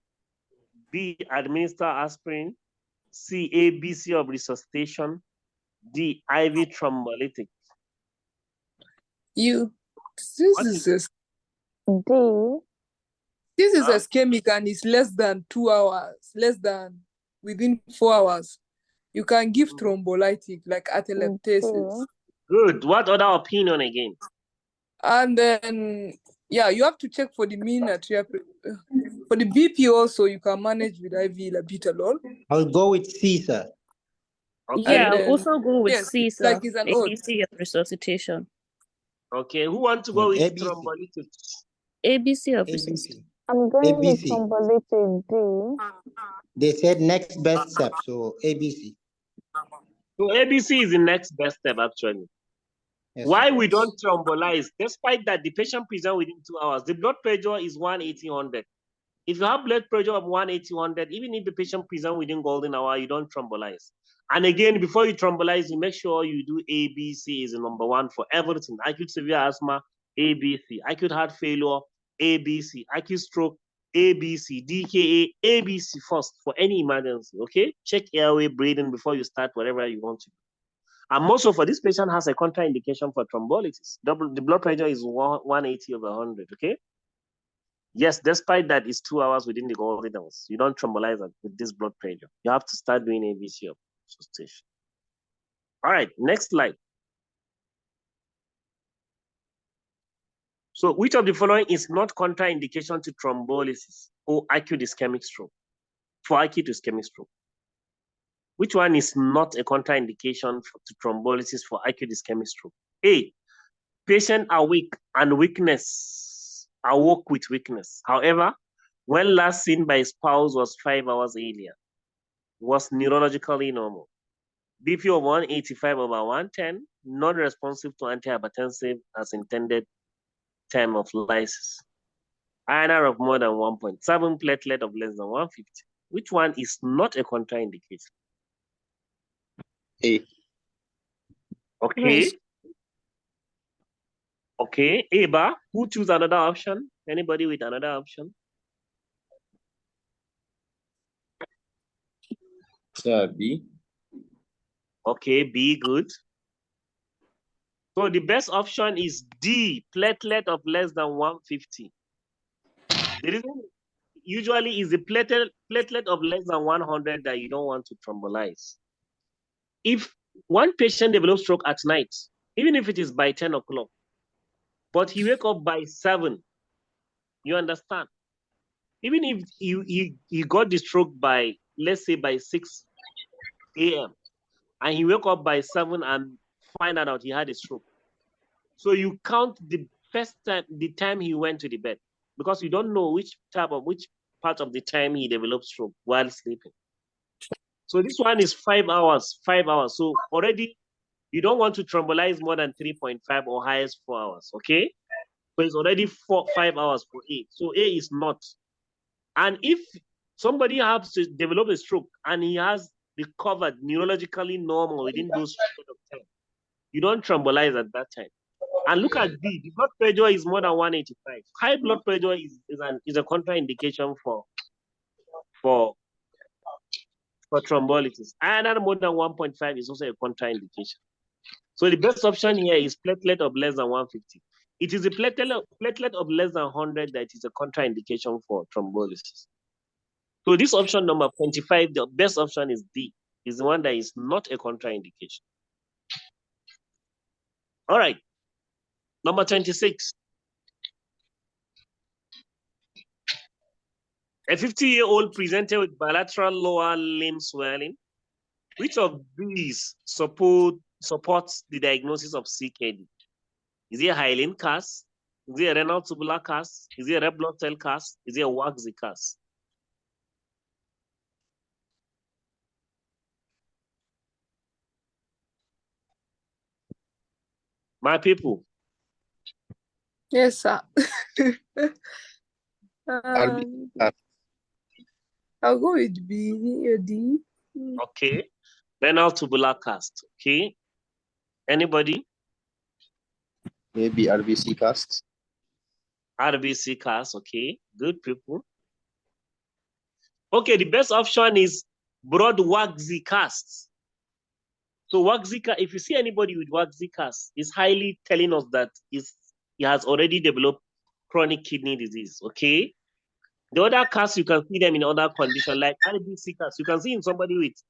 B, administer aspirin. C, ABC of resuscitation. D, IV thrombolytic. This is ischemic and it's less than 2 hours, less than within 4 hours. You can give thrombolytic like atelectasis. Good. What other opinion again? And then, yeah, you have to check for the mean arterial for the BP also. You can manage with IV labetalol. I'll go with C, sir. Okay. Yeah, I'll then- also go with yes, C, sir. like it's an oath. ABC of resuscitation. Okay. Who wants to go with ABC. thrombolytic? ABC of ABC. resuscitation. I'm going with ABC. thrombolytic D. They said next best step, so ABC. So ABC is the next best step, actually. Yes, Why sir. we don't thrombolize, despite that the patient present within 2 hours, the blood pressure is 180/100. If you have blood pressure of 180/100, even if the patient present within golden hour, you don't thrombolize. And again, before you thrombolize, you make sure you do ABC is the number one for everything. Acute severe asthma, ABC. Acute heart failure, ABC. Acute stroke, ABC. DKA, ABC first for any emergency, okay? Check airway breathing before you start whatever you want to do. And also for this patient has a contraindication for thrombolysis. The blood pressure is 180/100, okay? Yes, despite that, it's 2 hours within the golden hours. You don't thrombolize with this blood pressure. You have to start doing ABC of resuscitation. All right, next slide. So which of the following is not contraindication to thrombolysis or acute ischemic stroke? For acute ischemic stroke. Which one is not a contraindication to thrombolysis for acute ischemic stroke? A, patient awake and weakness, awoke with weakness. However, when last seen by spouse was 5 hours earlier, was neurologically normal. BP of 185/110, non-responsive to antihypertensive as intended time of lysis. INR of more than 1.7, platelet of less than 150. Which one is not a contraindication? A. Okay. Yes. Okay. Eba, who choose another option? Anybody with another option? Sir, B. Okay, B, good. So the best option is D, platelet of less than 150. The reason usually is the platelet of less than 100 that you don't want to thrombolize. If one patient develops stroke at night, even if it is by 10 o'clock, but he wake up by 7, you understand? Even if he got the stroke by, let's say by 6 a.m., and he wake up by 7 and find out he had a stroke. So you count the first time, the time he went to the bed, because you don't know which part of the time he developed stroke while sleeping. So this one is 5 hours, 5 hours. So already you don't want to thrombolize more than 3.5 or highest 4 hours, okay? So it's already 5 hours for A. So A is not. And if somebody has to develop a stroke and he has recovered neurologically normal within those period of time, you don't thrombolize at that time. And look at B, the blood pressure is more than 185. High blood pressure is a contraindication for thrombolysis. And more than 1.5 is also a contraindication. So the best option here is platelet of less than 150. It is a platelet of less than 100 that is a contraindication for thrombolysis. So this option number 25, the best option is D, is the one that is not a contraindication. All right. Number 26. A 50-year-old presented with bilateral lower limb swelling Which of these supports the diagnosis of CKD? Is it a hyaline cast? Is it a renal tubular cast? Is it a red blood cell cast? Is it a waxy cast? My people. Yes, sir. I'll go with B or D. Okay. Renal tubular cast. Okay. Anybody? Maybe RBC cast. RBC cast. Okay. Good people. Okay, the best option is broad waxy cast. So waxy cast, if you see anybody with waxy cast, it's highly telling us that he has already developed chronic kidney disease. Okay. The other cast, you can see them in other conditions like RBC cast. You can see in somebody with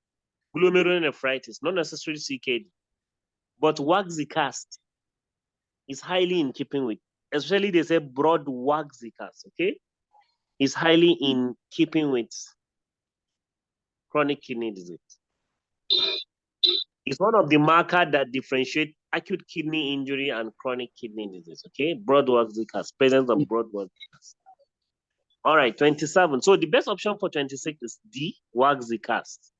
glomerulonephritis, not necessarily CKD, but waxy cast is highly in keeping with, especially they say broad waxy cast. Okay, is highly in keeping with chronic kidney disease. It's one of the markers that differentiate acute kidney injury and chronic kidney disease. Okay, broad waxy cast, presence of broad waxy cast. All right, 27. So the best option for 26 is D, waxy cast.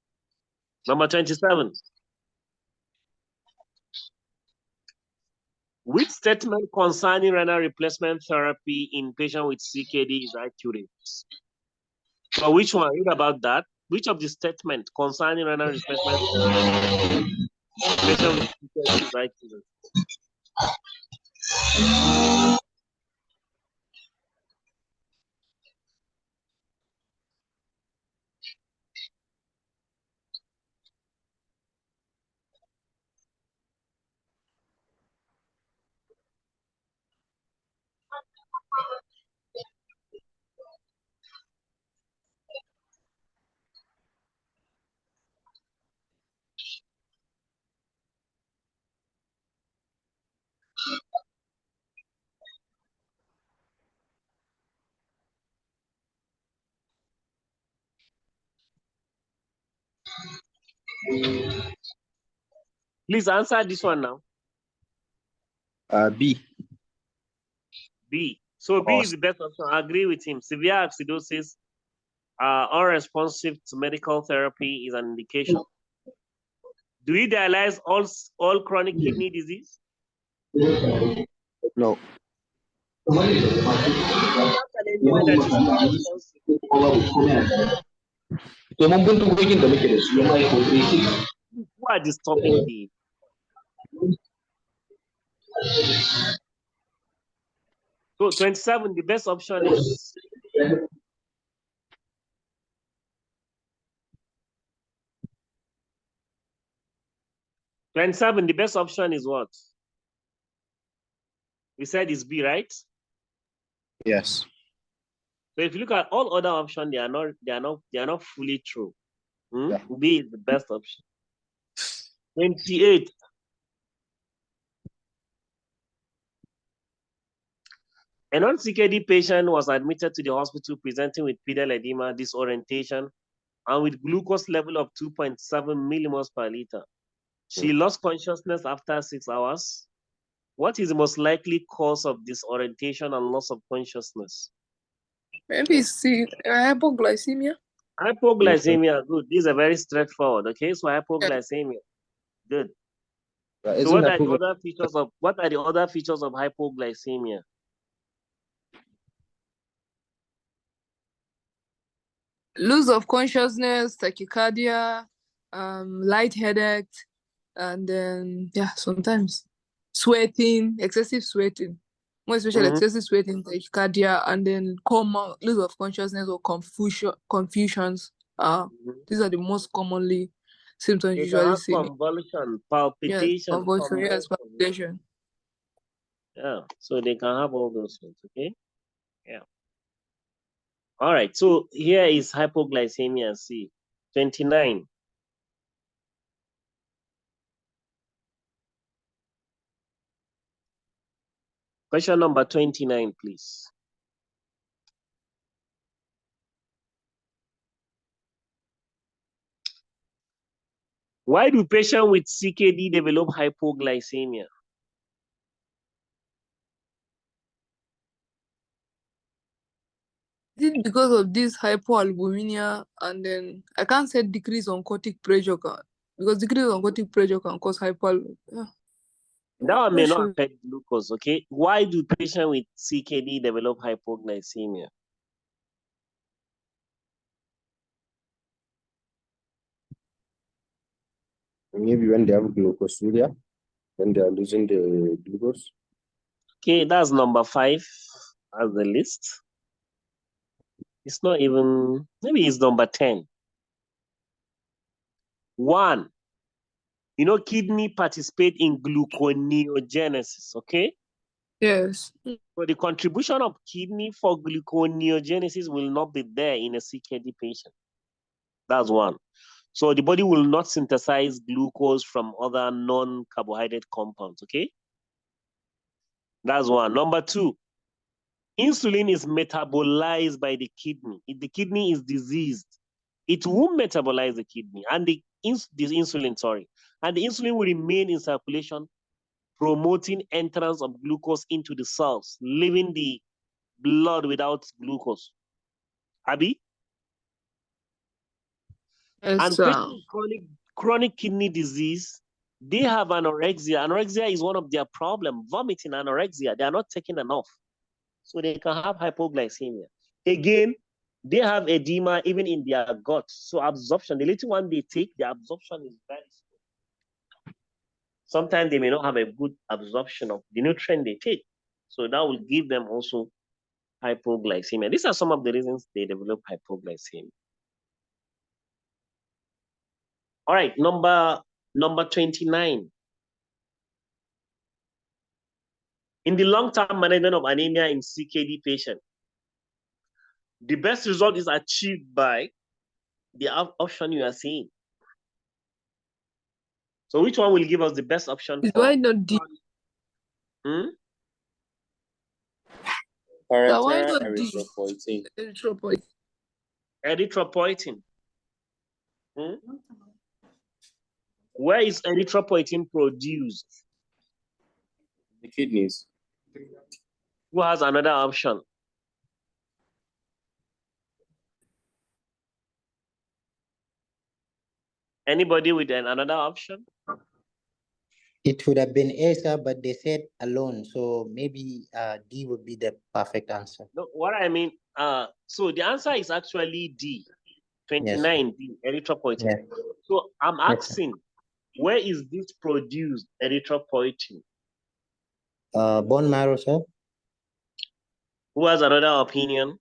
Number 27. Which statement concerning renal replacement therapy in patients with CKD is accurate? So which one? Read about that. Which of the statement concerning renal replacement therapy in patients with CKD is accurate? Please answer this one now. B. B. So B is the best option. I agree with him. Severe acidosis, unresponsive to medical therapy is an indication. Do you dialyze all chronic kidney disease? No. Who are disturbing the? So 27, the best option is 27. The best option is what? We said is B, right? Yes. So if you look at all other options, they are not fully true. Yeah. B is the best option. 28. A non-CKD patient was admitted to the hospital presenting with pedal edema, disorientation, and with glucose level of 2.7 millimoles per liter. She lost consciousness after 6 hours. What is the most likely cause of disorientation and loss of consciousness? Maybe C, hypoglycemia. Hypoglycemia, good. These are very straightforward. Okay, so hypoglycemia, good. So what are the other features of hypoglycemia? Lose of consciousness, tachycardia, lightheaded, and then sometimes sweating, excessive sweating, more especially excessive sweating, tachycardia, and then common lose of consciousness or confusions. These are the most commonly symptoms usually seen. Convulsion, palpitation. Yes, convulsion, yes, palpitation. Yeah, so they can have all those things. Okay. Yeah. All right, so here is hypoglycemia C. 29. Question number 29, please. Why do patients with CKD develop hypoglycemia? Is it because of this hypoalbuminemia and then I can't say decrease oncotic pressure because decrease oncotic pressure can cause hypoalbuminemia. Yeah. That one may Not not sure. affect glucose, okay? Why do patients with CKD develop hypoglycemia? Maybe when they have glucosuria, when they are losing the glucose. Okay, that's number 5 as the list. It's not even, maybe it's number 10. 1, you know, kidney participate in gluconeogenesis, okay? Yes. So the contribution of kidney for gluconeogenesis will not be there in a CKD patient. That's 1. So the body will not synthesize glucose from other non-carbohydrate compounds, okay? That's 1. Number 2, insulin is metabolized by the kidney. If the kidney is diseased, it won't metabolize the kidney and the insulin, and the insulin will remain in circulation, promoting entrance of glucose into the cells, leaving the blood without glucose. Abi? Yes, And patients with chronic kidney disease, they have anorexia. Anorexia is one of their problems, vomiting, anorexia. They are not taking enough. So they can have hypoglycemia. Again, they have edema even in their gut. So absorption, the little one they take, the absorption is very slow. Sometimes they may not have a good absorption of the nutrient they take. So that will give them also hypoglycemia. These are some of the reasons they develop hypoglycemia. All right, number 29. In the long-term management of anemia in CKD patient, the best result is achieved by the option you are seeing. So which one will give us the best option for? Why not D? Why not D? Erythropoietin. Erythropoietin. Where is erythropoietin produced? The kidneys. Who has another option? Anybody with another option? It would have been A, sir, but they said alone. So maybe D would be the perfect answer. No, what I mean, so the answer is actually D. 29, D, erythropoietin. Yes. So I'm asking, where is this produced, erythropoietin? Bone marrow, sir. Who has another opinion?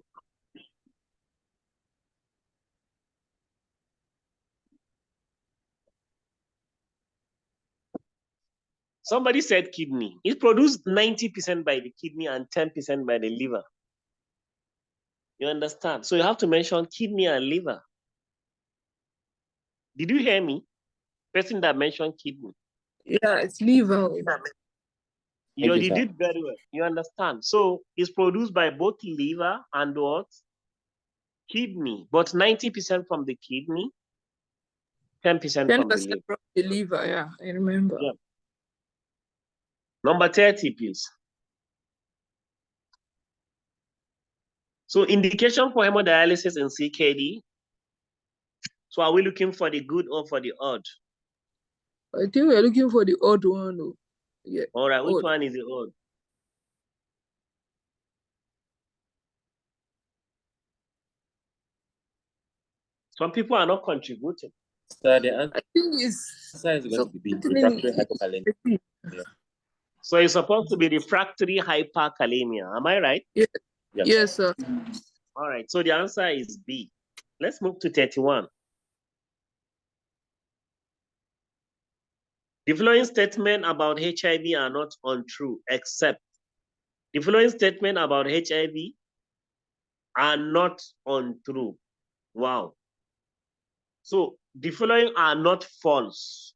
Somebody said kidney. It's produced 90% by the kidney and 10% by the liver. You understand? So you have to mention kidney and liver. Did you hear me? Person that mentioned kidney. Yeah, it's liver. You did very well. You understand? So it's produced by both liver and what? Kidney. But 90% from the kidney, 10% from the liver. From the liver, yeah, I remember. Yeah. Number 30, please. So indication for hemodialysis in CKD. So are we looking for the good or for the odd? I think we're looking for the odd one. Though. Yeah. All right, which one is the odd? Some people are not contributing. So the answer I think it's is going to be refractory hypokalemia. Yeah. So it's supposed to be refractory hyperkalemia. Am I right? Yeah. Yes, sir. All right, so the answer is B. Let's move to 31. The following statement about HIV are not untrue, except the following statement about HIV are not untrue. Wow. So the following are not false.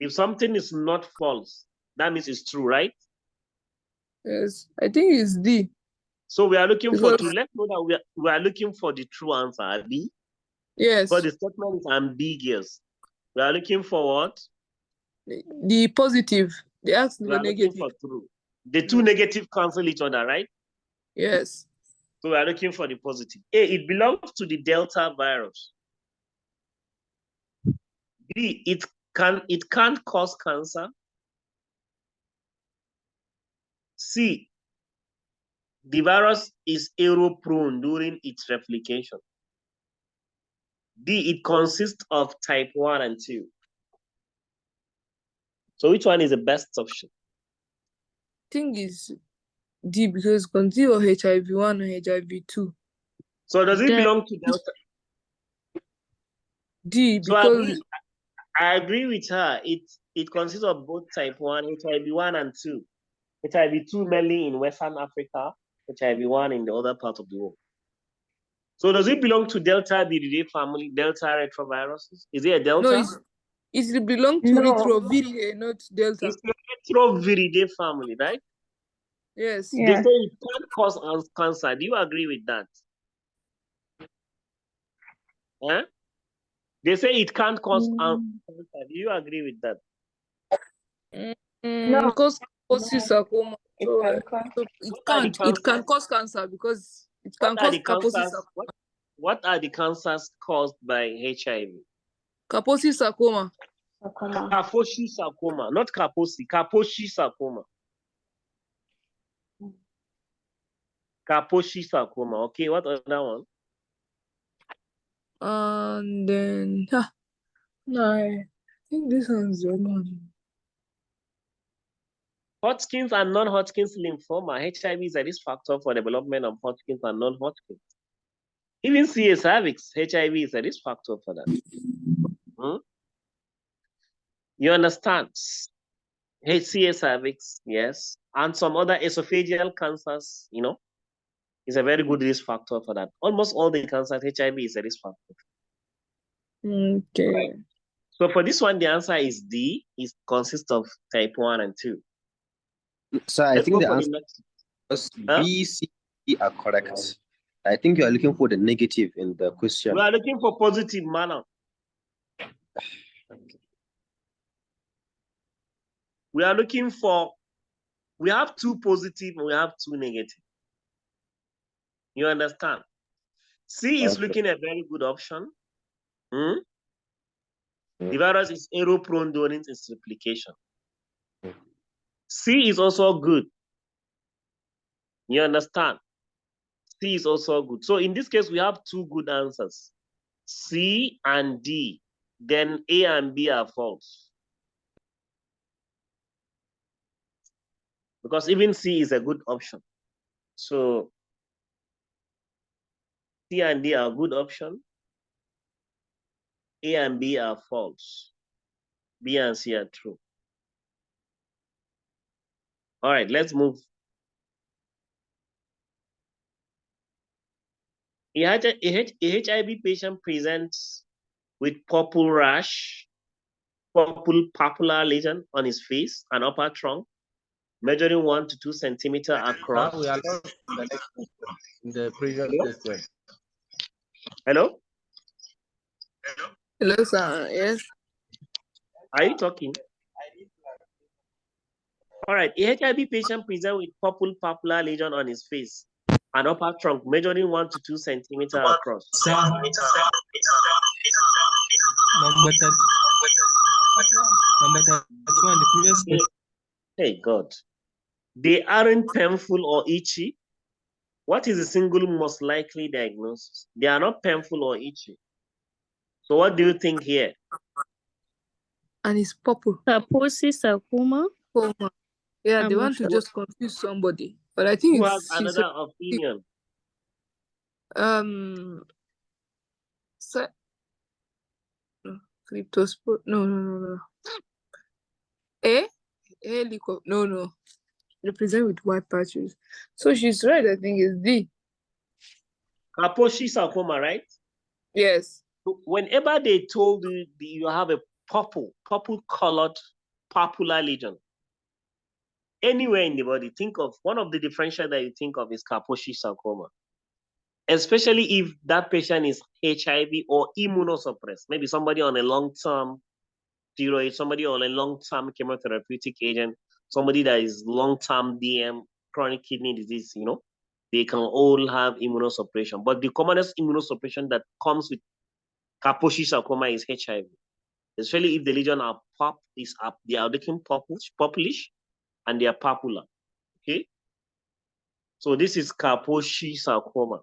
If something is not false, that means it's true, right? Yes, I think it's D. So we are looking for true. Let's know that we are looking for the true answer, B. Yes. But the statement is ambiguous. We are looking for what? The positive. They asked We the are looking negative. for true. The two negative cancel each other, right? Yes. So we are looking for the positive. A, it belongs to the Delta virus. B, it can't cause cancer. C, the virus is error prone during its replication. D, it consists of type 1 and 2. So which one is the best option? Thing is D because consider or HIV1 or HIV2. So does it The- belong to Delta? D So because I agree with her. It consists of both type 1, HIV1 and 2. HIV2 mainly in Western Africa, HIV1 in the other part of the world. So does it belong to Delta Viridae family, Delta retroviruses? Is it a Delta? no, it belongs to No. Retroviridae, not Delta. It's the Retroviridae family, right? Yes. They Yeah. say it can't cause cancer. Do you agree with that? Huh? They say it can't cause cancer. Do you agree with that? No. Because sarcoma. It So, can cause. so it What are the can't. It can cause cancer because it can What are cause the Kaposi cancers? sarcoma. What are the cancers caused by HIV? Kaposi sarcoma. Sarcoma. Kaposi sarcoma, not Kaposi. Kaposi sarcoma. Kaposi sarcoma. Okay, what other one? And then no, I think this one's the one. Hodgkin's and non-Hodgkin's lymphoma. HIV is a risk factor for development of Hodgkin's and non-Hodgkin's. Even CA cervix, HIV is a risk factor for that. You understand? CA cervix, yes. And some other esophageal cancers, is a very good risk factor for that. Almost all the cancers, HIV is a risk factor. Okay. Right. So for this one, the answer is D. It consists of type 1 and 2. So I Let's think go the for answer next. is Huh? B, C, D are correct. I think you are looking for the negative in the question. We are looking for positive manner. We are looking for, we have 2 positive and we have 2 negative. You understand? C is Okay. looking a very good option. The virus is error prone during its replication. C is also good. You understand? C is also good. So in this case, we have 2 good answers. C and D. Then A and B are false. Because even C is a good option. So C and D are a good option. A and B are false. B and C are true. All right, let's move. A HIV patient presents with purple rash, purple papular lesion on his face and upper trunk, measuring 1 to 2 centimeters across. We are not in the next question, in the previous question. Hello? Hello, sir. Yes. Are you talking? All right. A HIV patient presents with purple papular lesion on his face and upper trunk, measuring 1 to 2 centimeters across. Number 31, the previous question. Hey, God. They aren't painful or itchy. What is the single most likely diagnosis? They are not painful or itchy. So what do you think here? And it's purple. Kaposi sarcoma. Yeah, I'm they not want sure. to just confuse somebody. But I think Who it's has another opinion? Cryptospor. No. No. Represent with white patches. So she's right. I think it's D. Kaposi sarcoma, right? Yes. So whenever they told you you have a purple colored papular lesion anywhere in the body, think of one of the differential that you think of is Kaposi sarcoma. Especially if that patient is HIV or immunosuppressed, maybe somebody on a long-term steroid, somebody on a long-term chemotherapeutic agent, somebody that is long-term DM, chronic kidney disease, they can all have immunosuppression. But the commonest immunosuppression that comes with Kaposi sarcoma is HIV, especially if the lesion are they are looking purplish, and they are papular. Okay, so this is Kaposi sarcoma.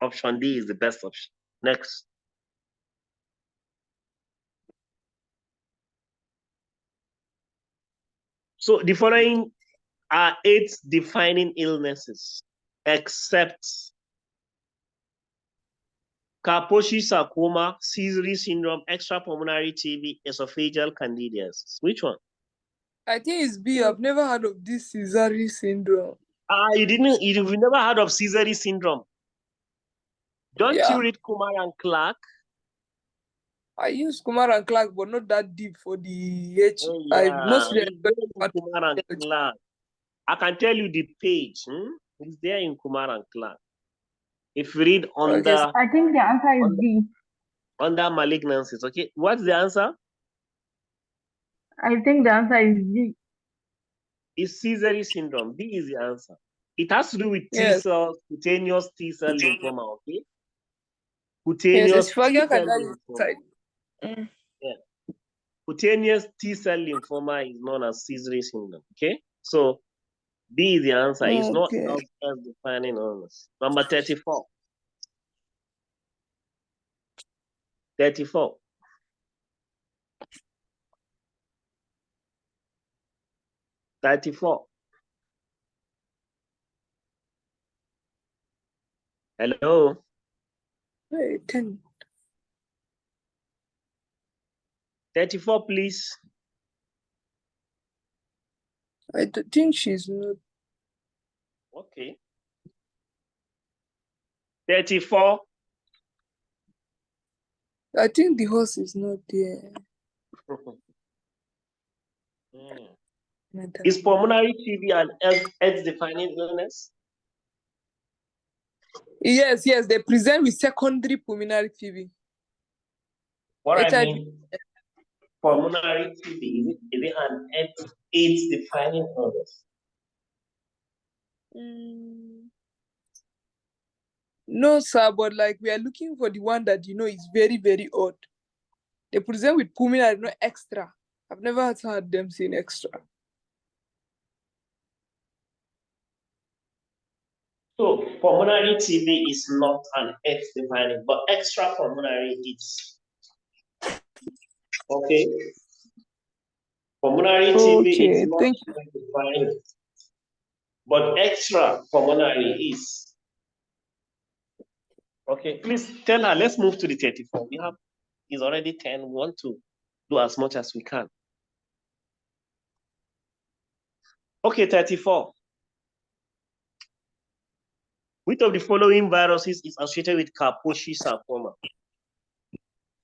Option D is the best option. Next. So the following are 8 defining illnesses, except Kaposi sarcoma, Sézary syndrome, extrapulmonary TB, esophageal candidiasis. Which one? I think it's B. I've never heard of this Sézary syndrome. You've never heard of Sézary syndrome. Don't you read Kumar and Clark? I use Kumar and Clark, but not that deep for the H. I mostly Kumar and Clark. I can tell you the page. It's there in Kumar and Clark. If you read under, I think the answer is D. Under malignancies, okay. What's the answer? I think the answer is D. It's Sézary syndrome. D is the answer. It has to do with T cells, cutaneous T cell lymphoma, okay? Cutaneous T cell lymphoma. Yeah. Cutaneous T cell lymphoma is known as Sézary syndrome, okay? So B is the answer. It's not defining illness. Number 34. 34. Hello. Hey, 10. 34, please. I think she's not. Okay. 34. I think the horse is not there. Is pulmonary TB an AIDS-defining illness? Yes, they present with secondary pulmonary TB. What I mean, pulmonary TB, is it an AIDS-defining illness? No, sir, but like we are looking for the one that is very, very odd. They present with pulmonary, not extra. I've never heard them saying extra. So pulmonary TB is not an AIDS-defining, but extra pulmonary is. Okay. Pulmonary TB is not AIDS-defining, but extra pulmonary is. Okay, please tell her, let's move to the 34. It's already 10. We want to do as much as we can. Okay, 34. Which of the following viruses is associated with Kaposi sarcoma?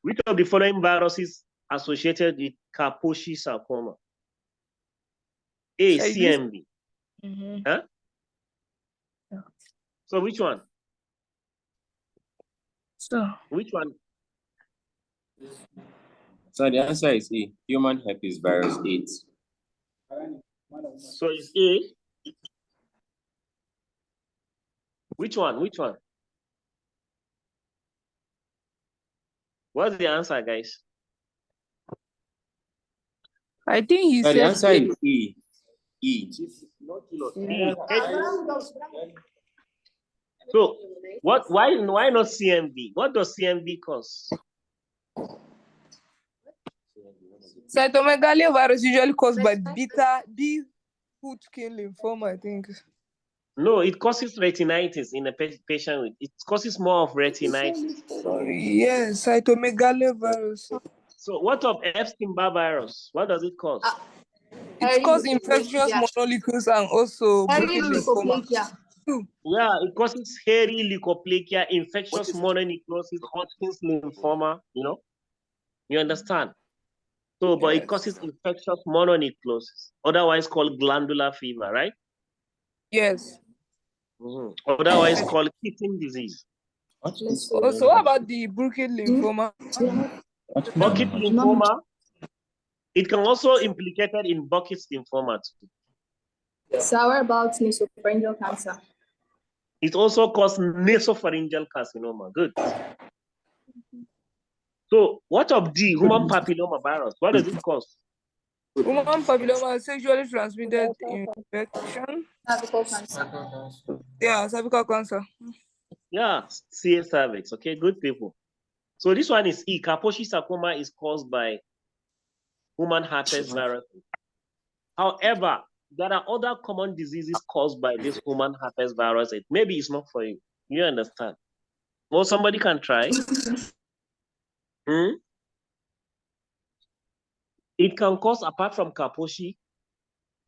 Which of the following viruses associated with Kaposi sarcoma? A, CMV. Huh? Yeah. So which one? So which one? So the answer is A, human herpes virus 8. So it's A. Which one? Which one? What's the answer, guys? I think he said the answer is E. E. So what? Why not CMV? What does CMV cause? Cytomegalovirus virus usually caused by B Hodgkin lymphoma, I think. No, it causes retinitis in a patient with. It causes more of retinitis. Sorry, yes, cytomegalovirus. So what of Epstein-Barr virus? What does it cause? It causes infectious mononucleus and also lymphoma. Yeah, it causes hairy leukoplakia, infectious mononucleosis, Hodgkin's lymphoma. You understand? So, but it causes infectious mononucleosis, otherwise called glandular fever, right? Yes. Otherwise called kidney disease. So what about the Burkitt lymphoma? Burkitt lymphoma It can also implicated in Burkitt's lymphoma too. Sour about nasopharyngeal cancer. It also causes nasopharyngeal carcinoma. Good. So what of D, human papilloma virus? What does it cause? Human papilloma, sexually transmitted infection. Cervical cancer. Yeah, cervical cancer. Yeah, CS cervix. Okay, good people. So this one is E. Kaposi sarcoma is caused by human herpes virus. However, there are other common diseases caused by this human herpes virus. Maybe it's not for you. You understand? Well, somebody can try. It can cause, apart from Kaposi,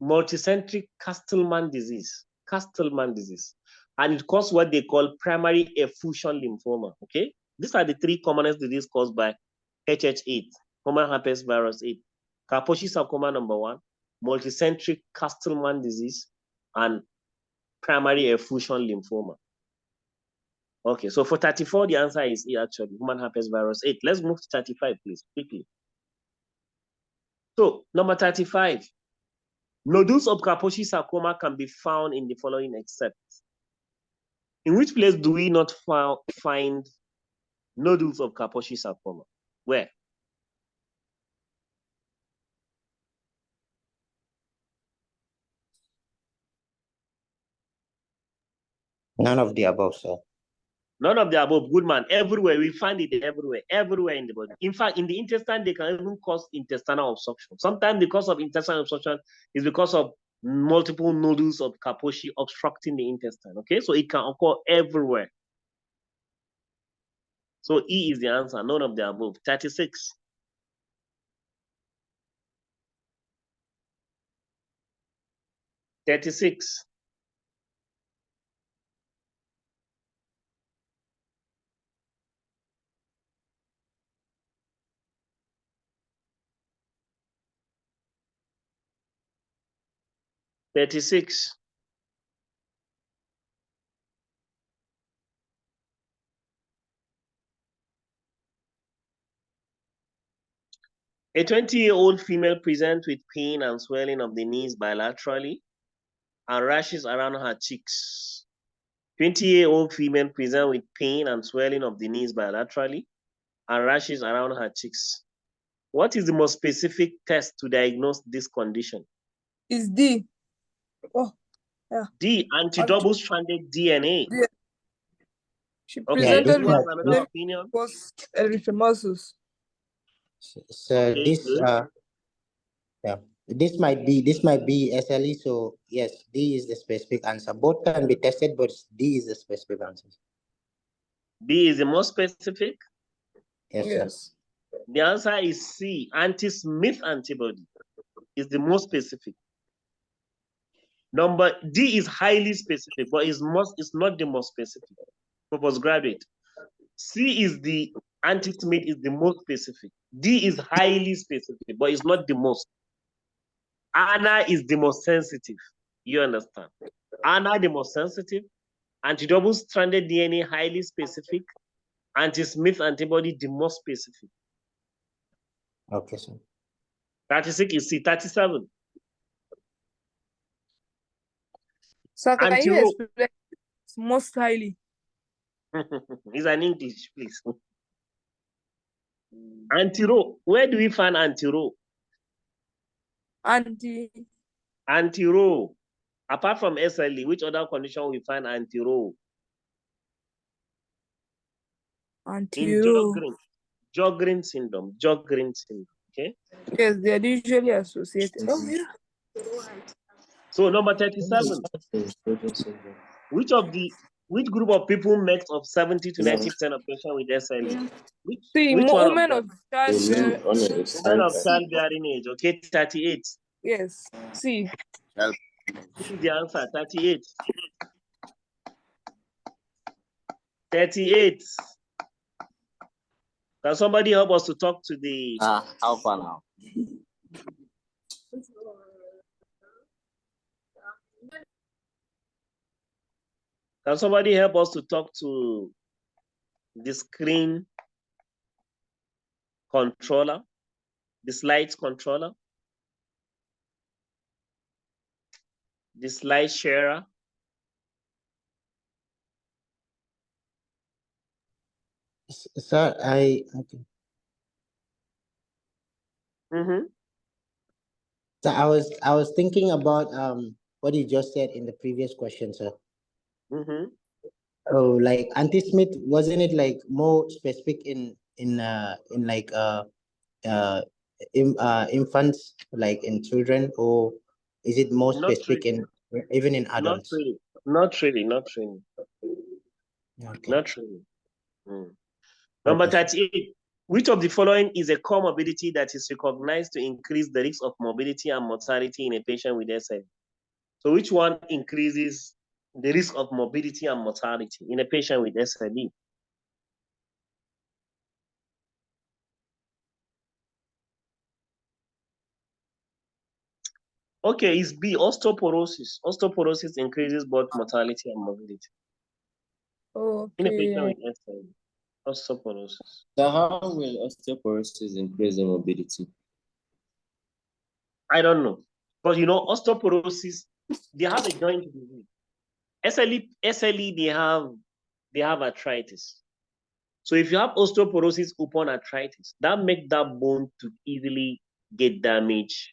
multicentric Castleman disease. Castleman disease. And it causes what they call primary effusion lymphoma. Okay? These are the three commonest diseases caused by HH8, human herpes virus 8. Kaposi sarcoma number 1, multicentric Castleman disease, and primary effusion lymphoma. Okay, so for 34, the answer is E actually, human herpes virus 8. Let's move to 35, please, quickly. So, number 35, nodules of Kaposi sarcoma can be found in the following except. In which place do we not find nodules of Kaposi sarcoma? Where? None of the above, sir. None of the above. Good man. Everywhere. We find it everywhere. Everywhere in the body. In fact, in the intestine, they can even cause intestinal obstruction. Sometimes the cause of intestinal obstruction is because of multiple nodules of Kaposi obstructing the intestine. Okay, so it can occur everywhere. So E is the answer. None of the above. 36. A 20-year-old female presents with pain and swelling of the knees bilaterally and rashes around her cheeks. 20-year-old female presents with pain and swelling of the knees bilaterally and rashes around her cheeks. What is the most specific test to diagnose this condition? Is D. Oh, yeah. D, anti-double-stranded DNA. Yeah. She Okay, presented with another opinion. Erythematosus. So Okay, this good. yeah, this might be SLE. So yes, D is the specific answer. Both can be tested, but D is the specific answer. D is the most specific? Yes, yes. The answer is C. Anti-Smith antibody is the most specific. Number D is highly specific, but it's not the most specific for postgraduate. C is the anti-Smith is the most specific. D is highly specific, but it's not the most. ANA is the most sensitive. You understand? ANA the most sensitive, anti-double-stranded DNA highly specific, anti-Smith antibody the most specific. Okay, sir. 36 is C. 37. So can you explain most highly? It's an English, please. Anti-Ro. Where do we find anti-Ro? Anti-Ro. Apart from SLE, which other condition we find anti-Ro? Anti-Ro. Sjogren syndrome. Sjogren syndrome. Okay. Yes, they are usually associated. Oh, yeah. So number 37. Which group of people makes up 70 to 90% of patients with SLE? Which one women of childbearing age. Okay, 38. Yes. C. This is the answer. 38. 38. Can somebody help us to talk to the how far now? Can somebody help us to talk to the screen controller, the slides controller? the slide sharer. Sir, okay. So I was thinking about what you just said in the previous question, sir. Oh, like Auntie Smith, wasn't it like more specific in like infants, like in children, or is it more Not specific really. in even in Not adults? really. Not really. Not really. Okay. Not really. Number 38. Which of the following is a comorbidity that is recognized to increase the risk of morbidity and mortality in a patient with SLE? So which one increases the risk of morbidity and mortality in a patient with SLE? Okay, it's B, osteoporosis. Osteoporosis increases both mortality and morbidity in a patient Okay. with SLE. Osteoporosis. So how will osteoporosis increase the mobility? I don't know. But you know, osteoporosis, they have a joint disease. SLE, they have arthritis. So if you have osteoporosis upon arthritis, that makes that bone to easily get damaged,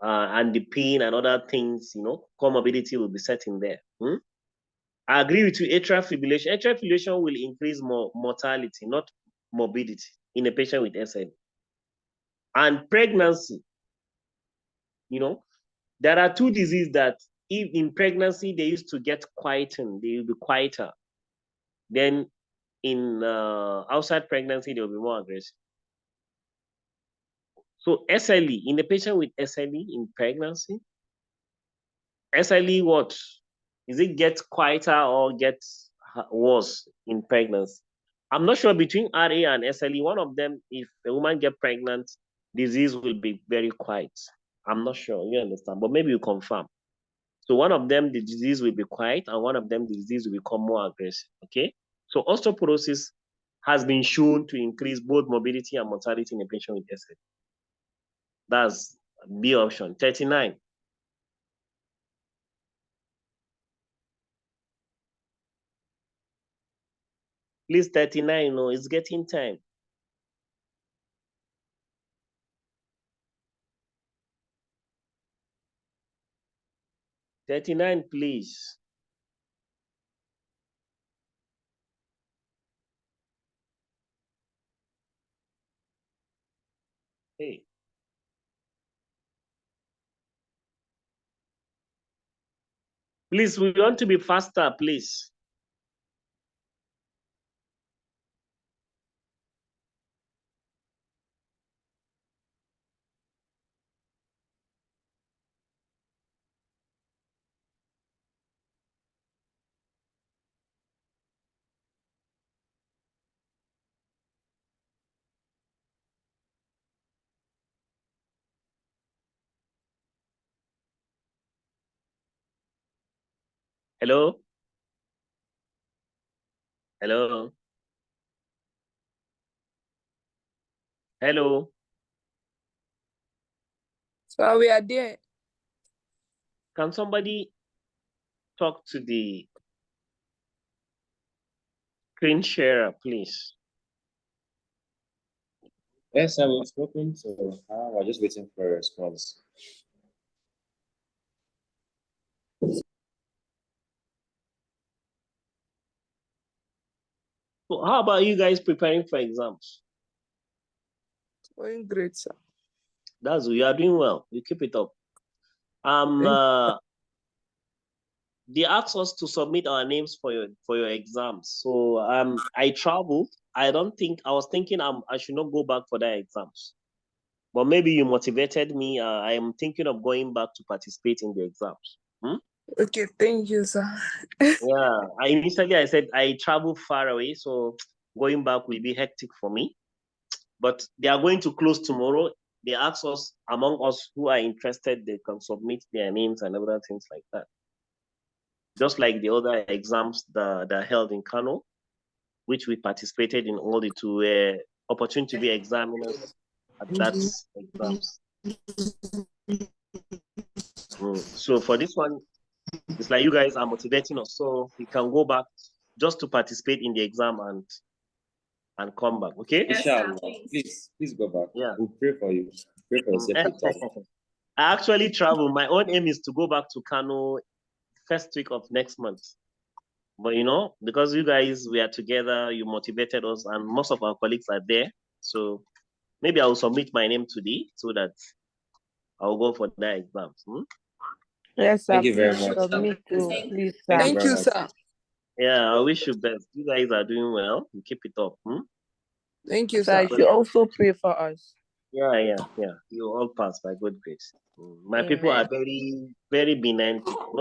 and the pain and other things, you know, comorbidity will be setting there. I agree with you. Atrial fibrillation. Atrial fibrillation will increase mortality, not morbidity, in a patient with SLE. And pregnancy, you know, there are two diseases that if in pregnancy they used to get quietened, they will be quieter. Then in outside pregnancy, they will be more aggressive. So SLE, in the patient with SLE in pregnancy, SLE what? Is it get quieter or get worse in pregnancy? I'm not sure between RA and SLE, one of them, if a woman get pregnant, disease will be very quiet. I'm not sure, you understand, but maybe you confirm. So one of them, the disease will be quiet, and one of them, the disease will become more aggressive, okay? So osteoporosis has been shown to increase both morbidity and mortality in a patient with SLE. That's B option. 39. Please, 39, no, it's getting time. $39, please. Hey. Please, we want to be faster, please. Hello? Hello? Hello? So we are there. Can somebody talk to the screen sharer, please? Yes, I was spoken, so we're just waiting for a response. So how about you guys preparing for exams? Going great, sir. That's you are doing well. You keep it up. They asked us to submit our names for your exams. So I traveled. I was thinking I should not go back for that exams. But maybe you motivated me. I am thinking of going back to participate in the exams. Okay, thank you, sir. Yeah, initially I said I travel far away, so going back will be hectic for me. But they are going to close tomorrow. They asked us, among us who are interested, they can submit their names and other things like that. Just like the other exams that are held in Kano, which we participated in all the two opportunity to be examiners at that exams. So for this one, It's like you guys are motivating us, so we can go back just to participate in the exam and come back. Okay? Yes, sir, Inshallah. please. Please go back. Yeah. We'll pray for you. Pray for your safe return. I actually travel. My own aim is to go back to Kano first week of next month. But you know, because you guys we are together, you motivated us, and most of our colleagues are there. So maybe I will submit my name today so that I'll go for that exam. Yes, sir. Thank you very Please much. submit too, please, sir. Thank you Thank very you, much. sir. Yeah, I wish you best. You guys are doing well. You keep it up. Thank you, Sir, sir. you should also pray for us. Yeah. You all pass by God's grace. My people are Amen. very, very benign people.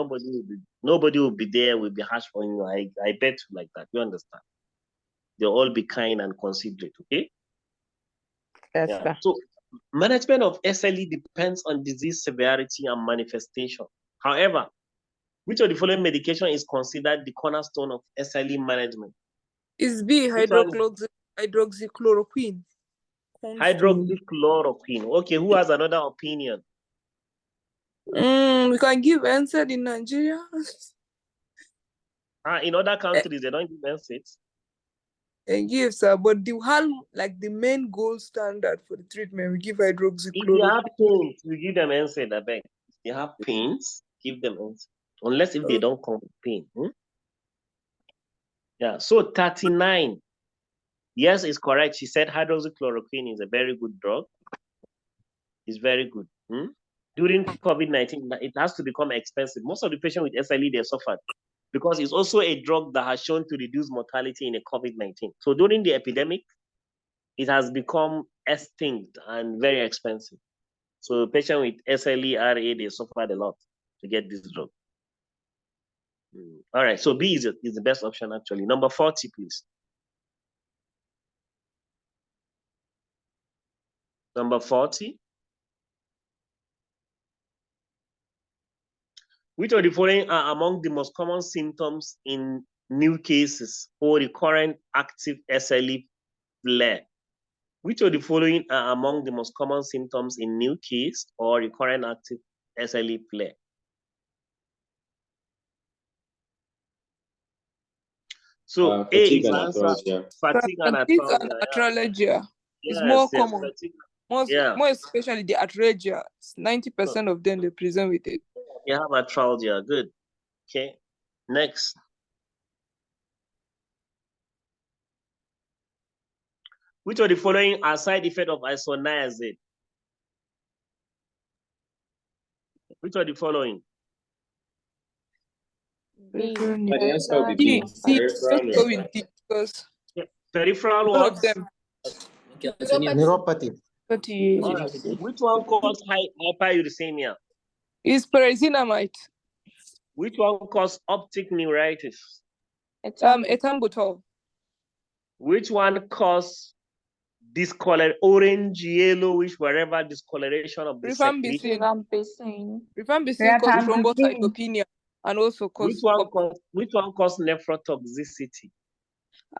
Nobody will be there, will be harsh on you. I bet you like that. You understand? They'll all be kind and considerate, okay? Yes, Yeah. sir. So management of SLE depends on disease severity and manifestation. However, which of the following medication is considered the cornerstone of SLE management? Is B Which one is hydroxychloroquine. hydroxychloroquine? Okay, who has another opinion? We can give answer in Nigeria. In other countries, they don't give NSAIDs. And give, sir, but the main gold standard for the treatment, we give If they hydroxychloroquine. have pains, we give them NSAID, I beg. If they have pains, give them NSAID. Unless if they don't come with pain. Yeah, so 39. Yes, it's correct. She said hydroxychloroquine is a very good drug. It's very good. During COVID-19, it has to become expensive. Most of the patients with SLE, they suffered because it's also a drug that has shown to reduce mortality in a COVID-19. So during the epidemic, it has become extinct and very expensive. So patients with SLE, RA, they suffered a lot to get this drug. All right, so B is the best option actually. Number 40, please. Number 40. Which of the following are among the most common symptoms in new cases or recurrent active SLE flare? Which of the following are among the most common symptoms in new case or recurrent active SLE flare? So A Fatigue is and answer arthralgia. fatigue and Fatigue and arthralgia. arthralgia is Yes, more yes, common. fatigue. More especially the arthralgia. 90% of them they present with it. You have arthralgia. Good. Okay. Next. Which of the following are side effects of isoniazid? Which of the following? The answer will be D. B. D. Peripheral Let's go with D neuropathy. because Peripheral all what? of them. Neuropathy. All right. Which one causes hyperuricemia? Is pyrazinamide. Which one causes optic neuritis? Ethambutol. Which one causes orange, yellowish, wherever discoloration of the secretion? Rifampicin causes thrombocytopenia and also causes Which one causes nephrotoxicity?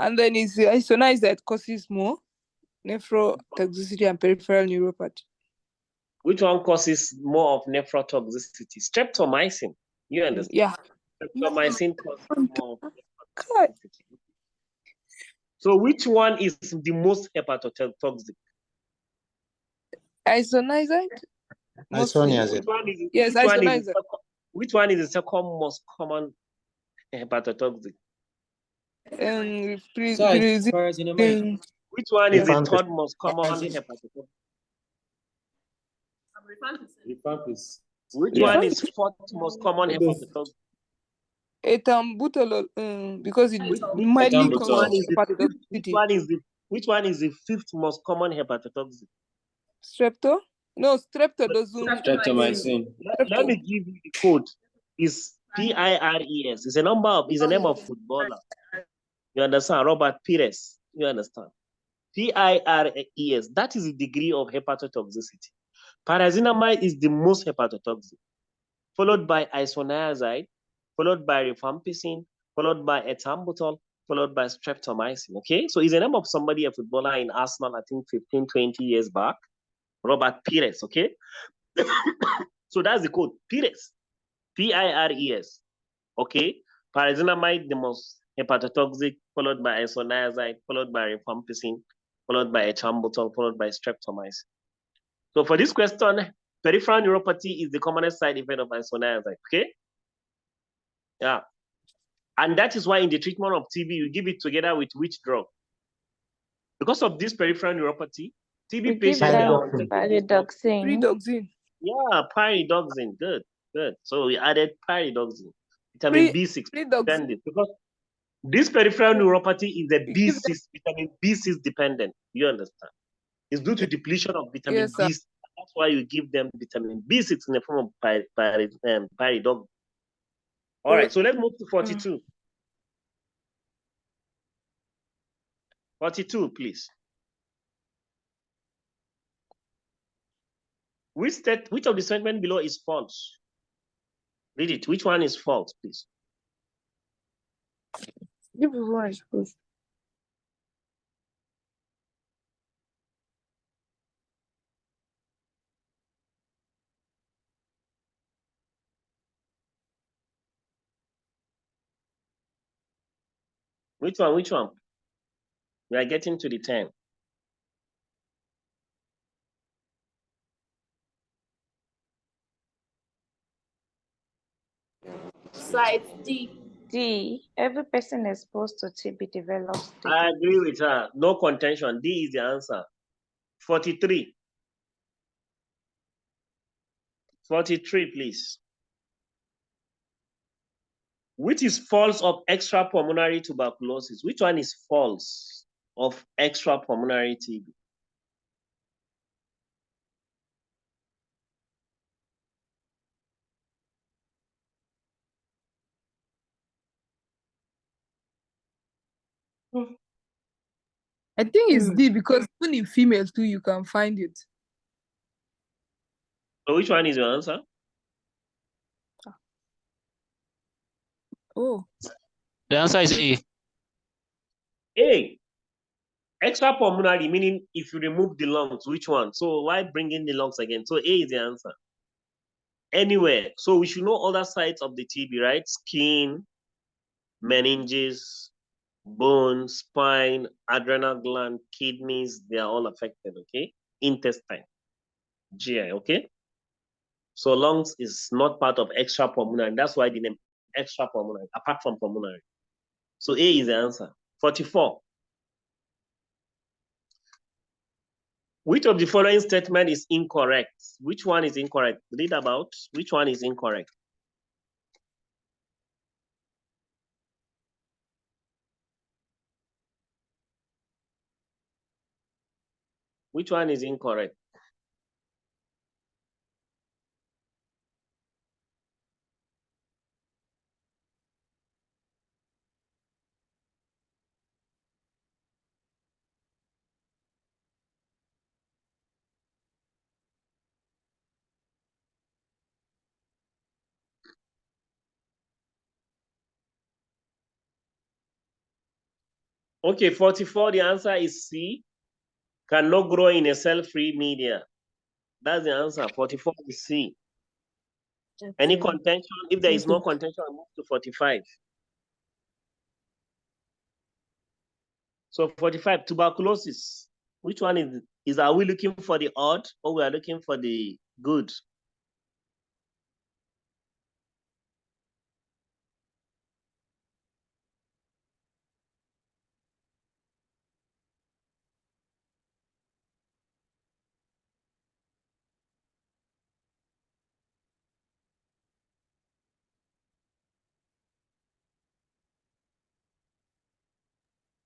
And then is the isoniazid that causes more nephrotoxicity and peripheral neuropathy. Which one causes more of nephrotoxicity? Streptomycin. You understand? Yeah. Streptomycin causes more of nephrotoxicity. So which one is the most hepatotoxic? Isoniazid? Isoniazid. Yes, isoniazid. Which one is the second most common hepatotoxic? Which one is the third most common hepatotoxic? Rifampicin. Which one is fourth most common hepatotoxic? Ethambutol, because it mildly causes hepatotoxicity. Which one is the fifth most common hepatotoxic? Strepto? No, strepto doesn't. Streptomycin. Let me give you the code. It's PIRES. It's a name of footballer. You understand? Robert Pires. You understand? PIRES. That is the degree of hepatotoxicity. Pyrazinamide is the most hepatotoxic, followed by isoniazid, followed by rifampicin, followed by ethambutol, followed by streptomycin. Okay, so it's a name of somebody, a footballer in Arsenal, I think 15, 20 years back, Robert Pires. Okay, so that's the code, Pires, PIRES. Okay, pyrazinamide, the most hepatotoxic, followed by isoniazid, followed by rifampicin, followed by ethambutol, followed by streptomycin. So for this question, peripheral neuropathy is the commonest side effect of isoniazid. Okay, yeah, and that is why in the treatment of TB you give it together with which drug? Because of this peripheral neuropathy, TB We give patients them are on taking this drug. pyridoxine. Redoxin. Yeah, pyridoxine. Good, good. So we added pyridoxine, vitamin B6. Redoxin. Dependent, because this peripheral neuropathy is a You give them- B6, vitamin B6 dependent. You understand? It's due to depletion of vitamin Yes, sir. B6. That's why you give them vitamin B6 in the form of pyridoxine. All right, so let's move to 42. 42, please. Which of the statement below is false? Read it. Which one is false, please? Give me one, please. Which one? Which one? We are getting to the 10. Side D. D. Every person exposed to TB develops TB. I agree with her. No contention. D is the answer. 43. 43, please. Which is false of extrapulmonary tuberculosis? Which one is false of extrapulmonary TB? I think it's D because even in female too, you can find it. So which one is your answer? Oh, The answer is A. A. Extrapulmonary, meaning if you remove the lungs, which one? So why bring in the lungs again? So A is the answer. Anywhere. So we should know other sides of the TB, right? Skin, meninges, bone, spine, adrenal gland, kidneys, they are all affected, okay? Intestine, GI, okay? So lungs is not part of extrapulmonary. That's why the name extrapulmonary, apart from pulmonary. So A is the answer. 44. Which of the following statement is incorrect? Which one is incorrect? Read about which one is incorrect. Which one is incorrect? Okay, 44, the answer is C. Cannot grow in a cell-free media. That's the answer. 44 is C. Any contention? If there is no contention, I'll move to 45. So 45, tuberculosis. Which one is are we looking for the odd or we are looking for the good?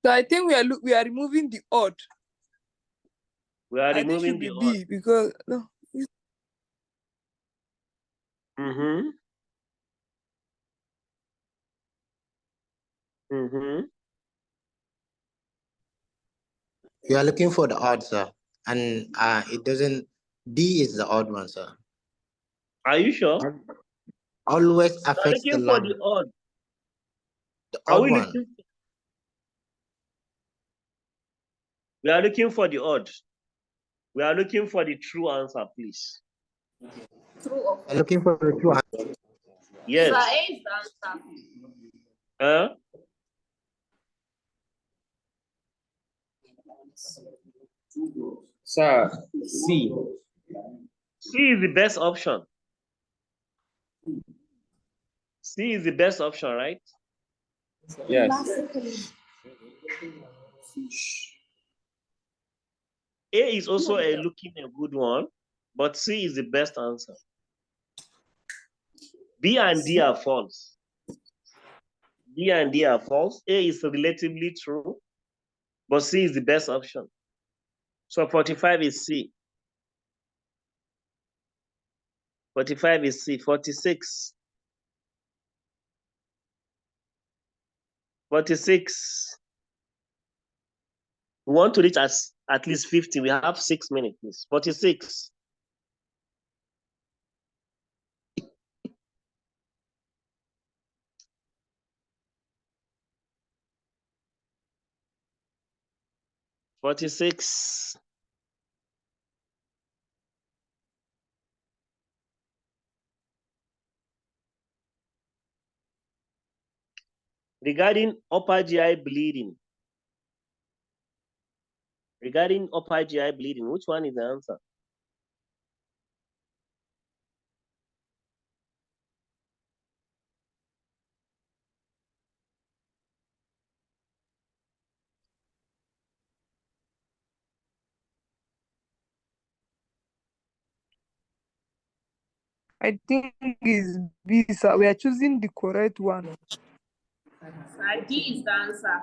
so I think we are removing the odd. We are I think removing should be the B odd. because no. Mm-hmm. Mm-hmm. You are looking for the odd, sir, and it doesn't. D is the odd one, sir. Are you sure? Always We are affects the looking for lung. the odd. The Are odd we one. looking? We are looking for the odd. We are looking for the true answer, please. True or I'm looking for the true answer. Yes. Sir, A is the answer. Huh? Sir, C. C is the best option. C is the best option, right? Yes. A is also looking a good one, but C is the best answer. B and D are false. B and D are false. A is relatively true, but C is the best option. So 45 is C. 45 is C. 46. 46. We want to reach at least 50. We have 6 minutes, please. 46. Regarding upper GI bleeding. Regarding upper GI bleeding, which one is the answer? I think it's B, sir. We are choosing the correct one. Sir, D is the answer.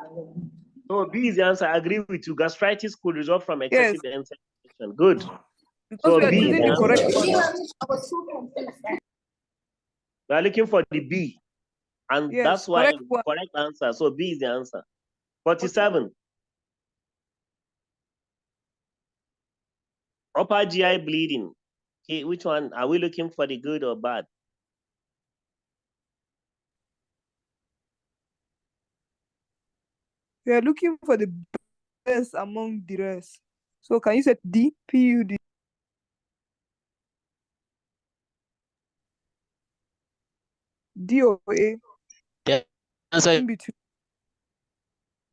So B is the answer. I agree with you. Gastritis could result from excessive enzyme. Good. Because So we are B is choosing the the correct answer. one. We are looking for the B. And Yes, that's why correct it's one. the correct answer. So B is the answer. 47. Upper GI bleeding. Okay, which one? Are we looking for the good or bad? We are looking for the best among the rest. So can you say D, PUD? D or A? The answer In between.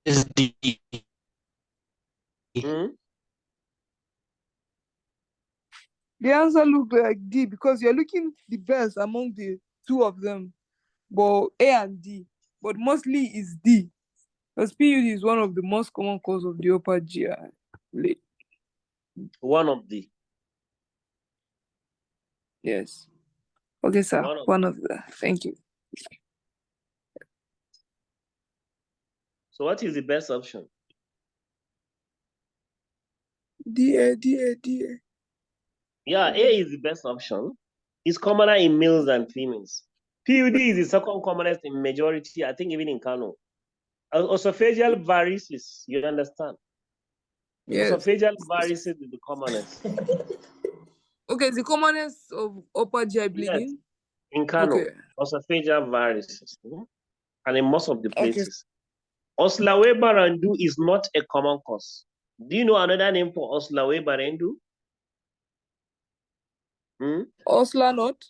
is D. The answer looks like D because you're looking the best among the two of them, but A and D. But mostly is D, because PUD is one of the most common cause of the upper GI. One of the. Yes. Okay, sir. One of the. Thank you. So what is the best option? D. Yeah, A is the best option. It's commoner in males than females. PUD is the second commonest in majority, I think even in Kano. Esophageal varices, you understand? Yes. Esophageal varices is the commonest. Okay, the commonest of upper GI bleeding? Yes, in Kano, Okay. esophageal varices. And in most of the places. Osla-Weber-Rendu is not a common cause. Do you know another name for Osla-Weber-Rendu? Osla not?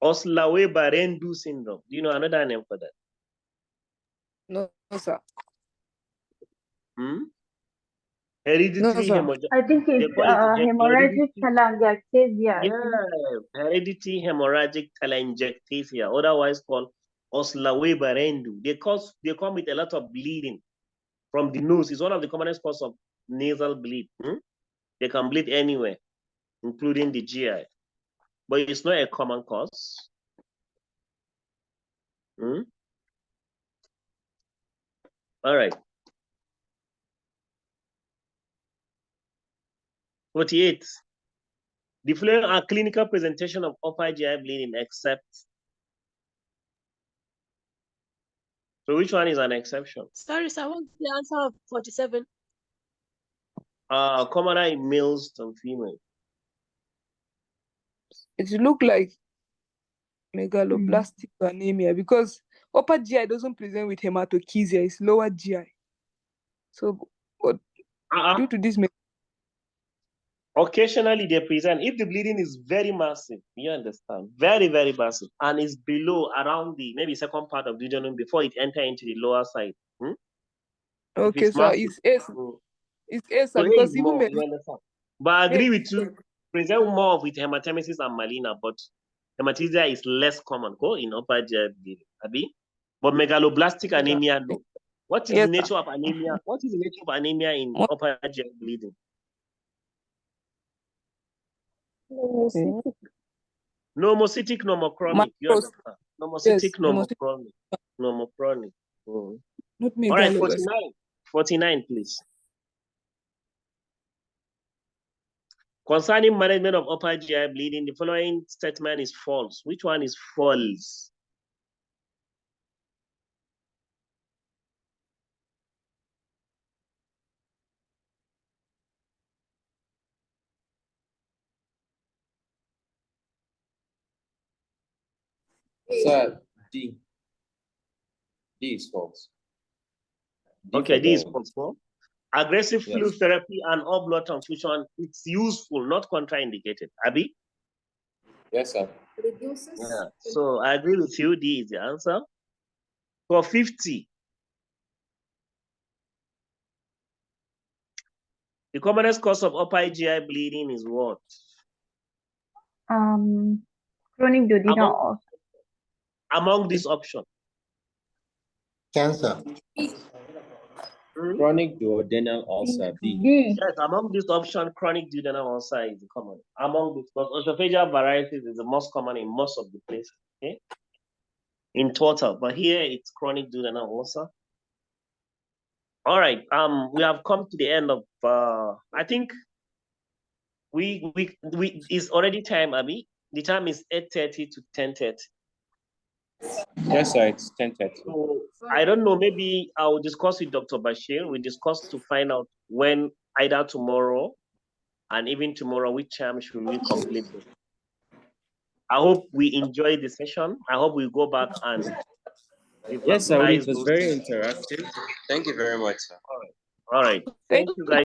Osla-Weber-Rendu syndrome. Do you know another name for that? No, sir. Hereditary hemorrhagic. I think it's hemorrhagic telangiectasia. Yeah, hereditary hemorrhagic telangiectasia, otherwise called Osla-Weber-Rendu. They come with a lot of bleeding from the nose. It's one of the commonest causes of nasal bleed. They can bleed anywhere, including the GI. But it's not a common cause. All right. 48. The following are clinical presentation of upper GI bleeding except. So which one is an exception? Sorry, sir. What's the answer of 47? Commoner in males than females. It look like megaloblastic anemia because upper GI doesn't present with hematochezia, it's lower GI. So, but due to this, Occasionally they present, if the bleeding is very massive, you understand, very, very massive, and is below around the maybe second part of the duodenum before it enter into the lower side. If Okay, it's sir. massive, It's A, so sir, A because is even more, you understand. But I agree with you, present more with hematemesis and melena, but hematuria is less common in upper GI bleeding, abi? But megaloblastic anemia, no. What is Yes, the nature sir. of anemia? What is the nature of anemia in What? upper GI bleeding? Nomocytic, pneumochronic. You understand? Nomocytic, pneumochronic. Pneumochronic. Not All right, megaloblastic. 49, please. Concerning management of upper GI bleeding, the following statement is false. Which one is false? Sir, D. D is false. D Okay, for this is the- false. Aggressive Yes. fluid therapy and all blood transfusion, it's useful, not contraindicated. Abi? Yes, sir. Reduces. Yeah. So I agree with you. D is the answer. For 50, the commonest cause of upper GI bleeding is what? Chronic duodenal ulcer. Among these options. Cancer. Chronic duodenal ulcer, B. D. Yes, among these options, chronic duodenal ulcer is the common. Among these, but esophageal varices is the most common in most of the places, okay? In total, but here it's chronic duodenal ulcer. All right, we have come to the end of, I think it's already time, Abi. The time is 8:30 to 10:30. Yes, sir, it's 10:30. So I don't know, maybe I'll discuss with Dr. Bashir. We discuss to find out when, either tomorrow and even tomorrow, which time should we complete this. I hope we enjoy the session. I hope we go back and Yes, sir, it revise was those very things. interactive. Thank you very much, sir. All right. Thank you, guys.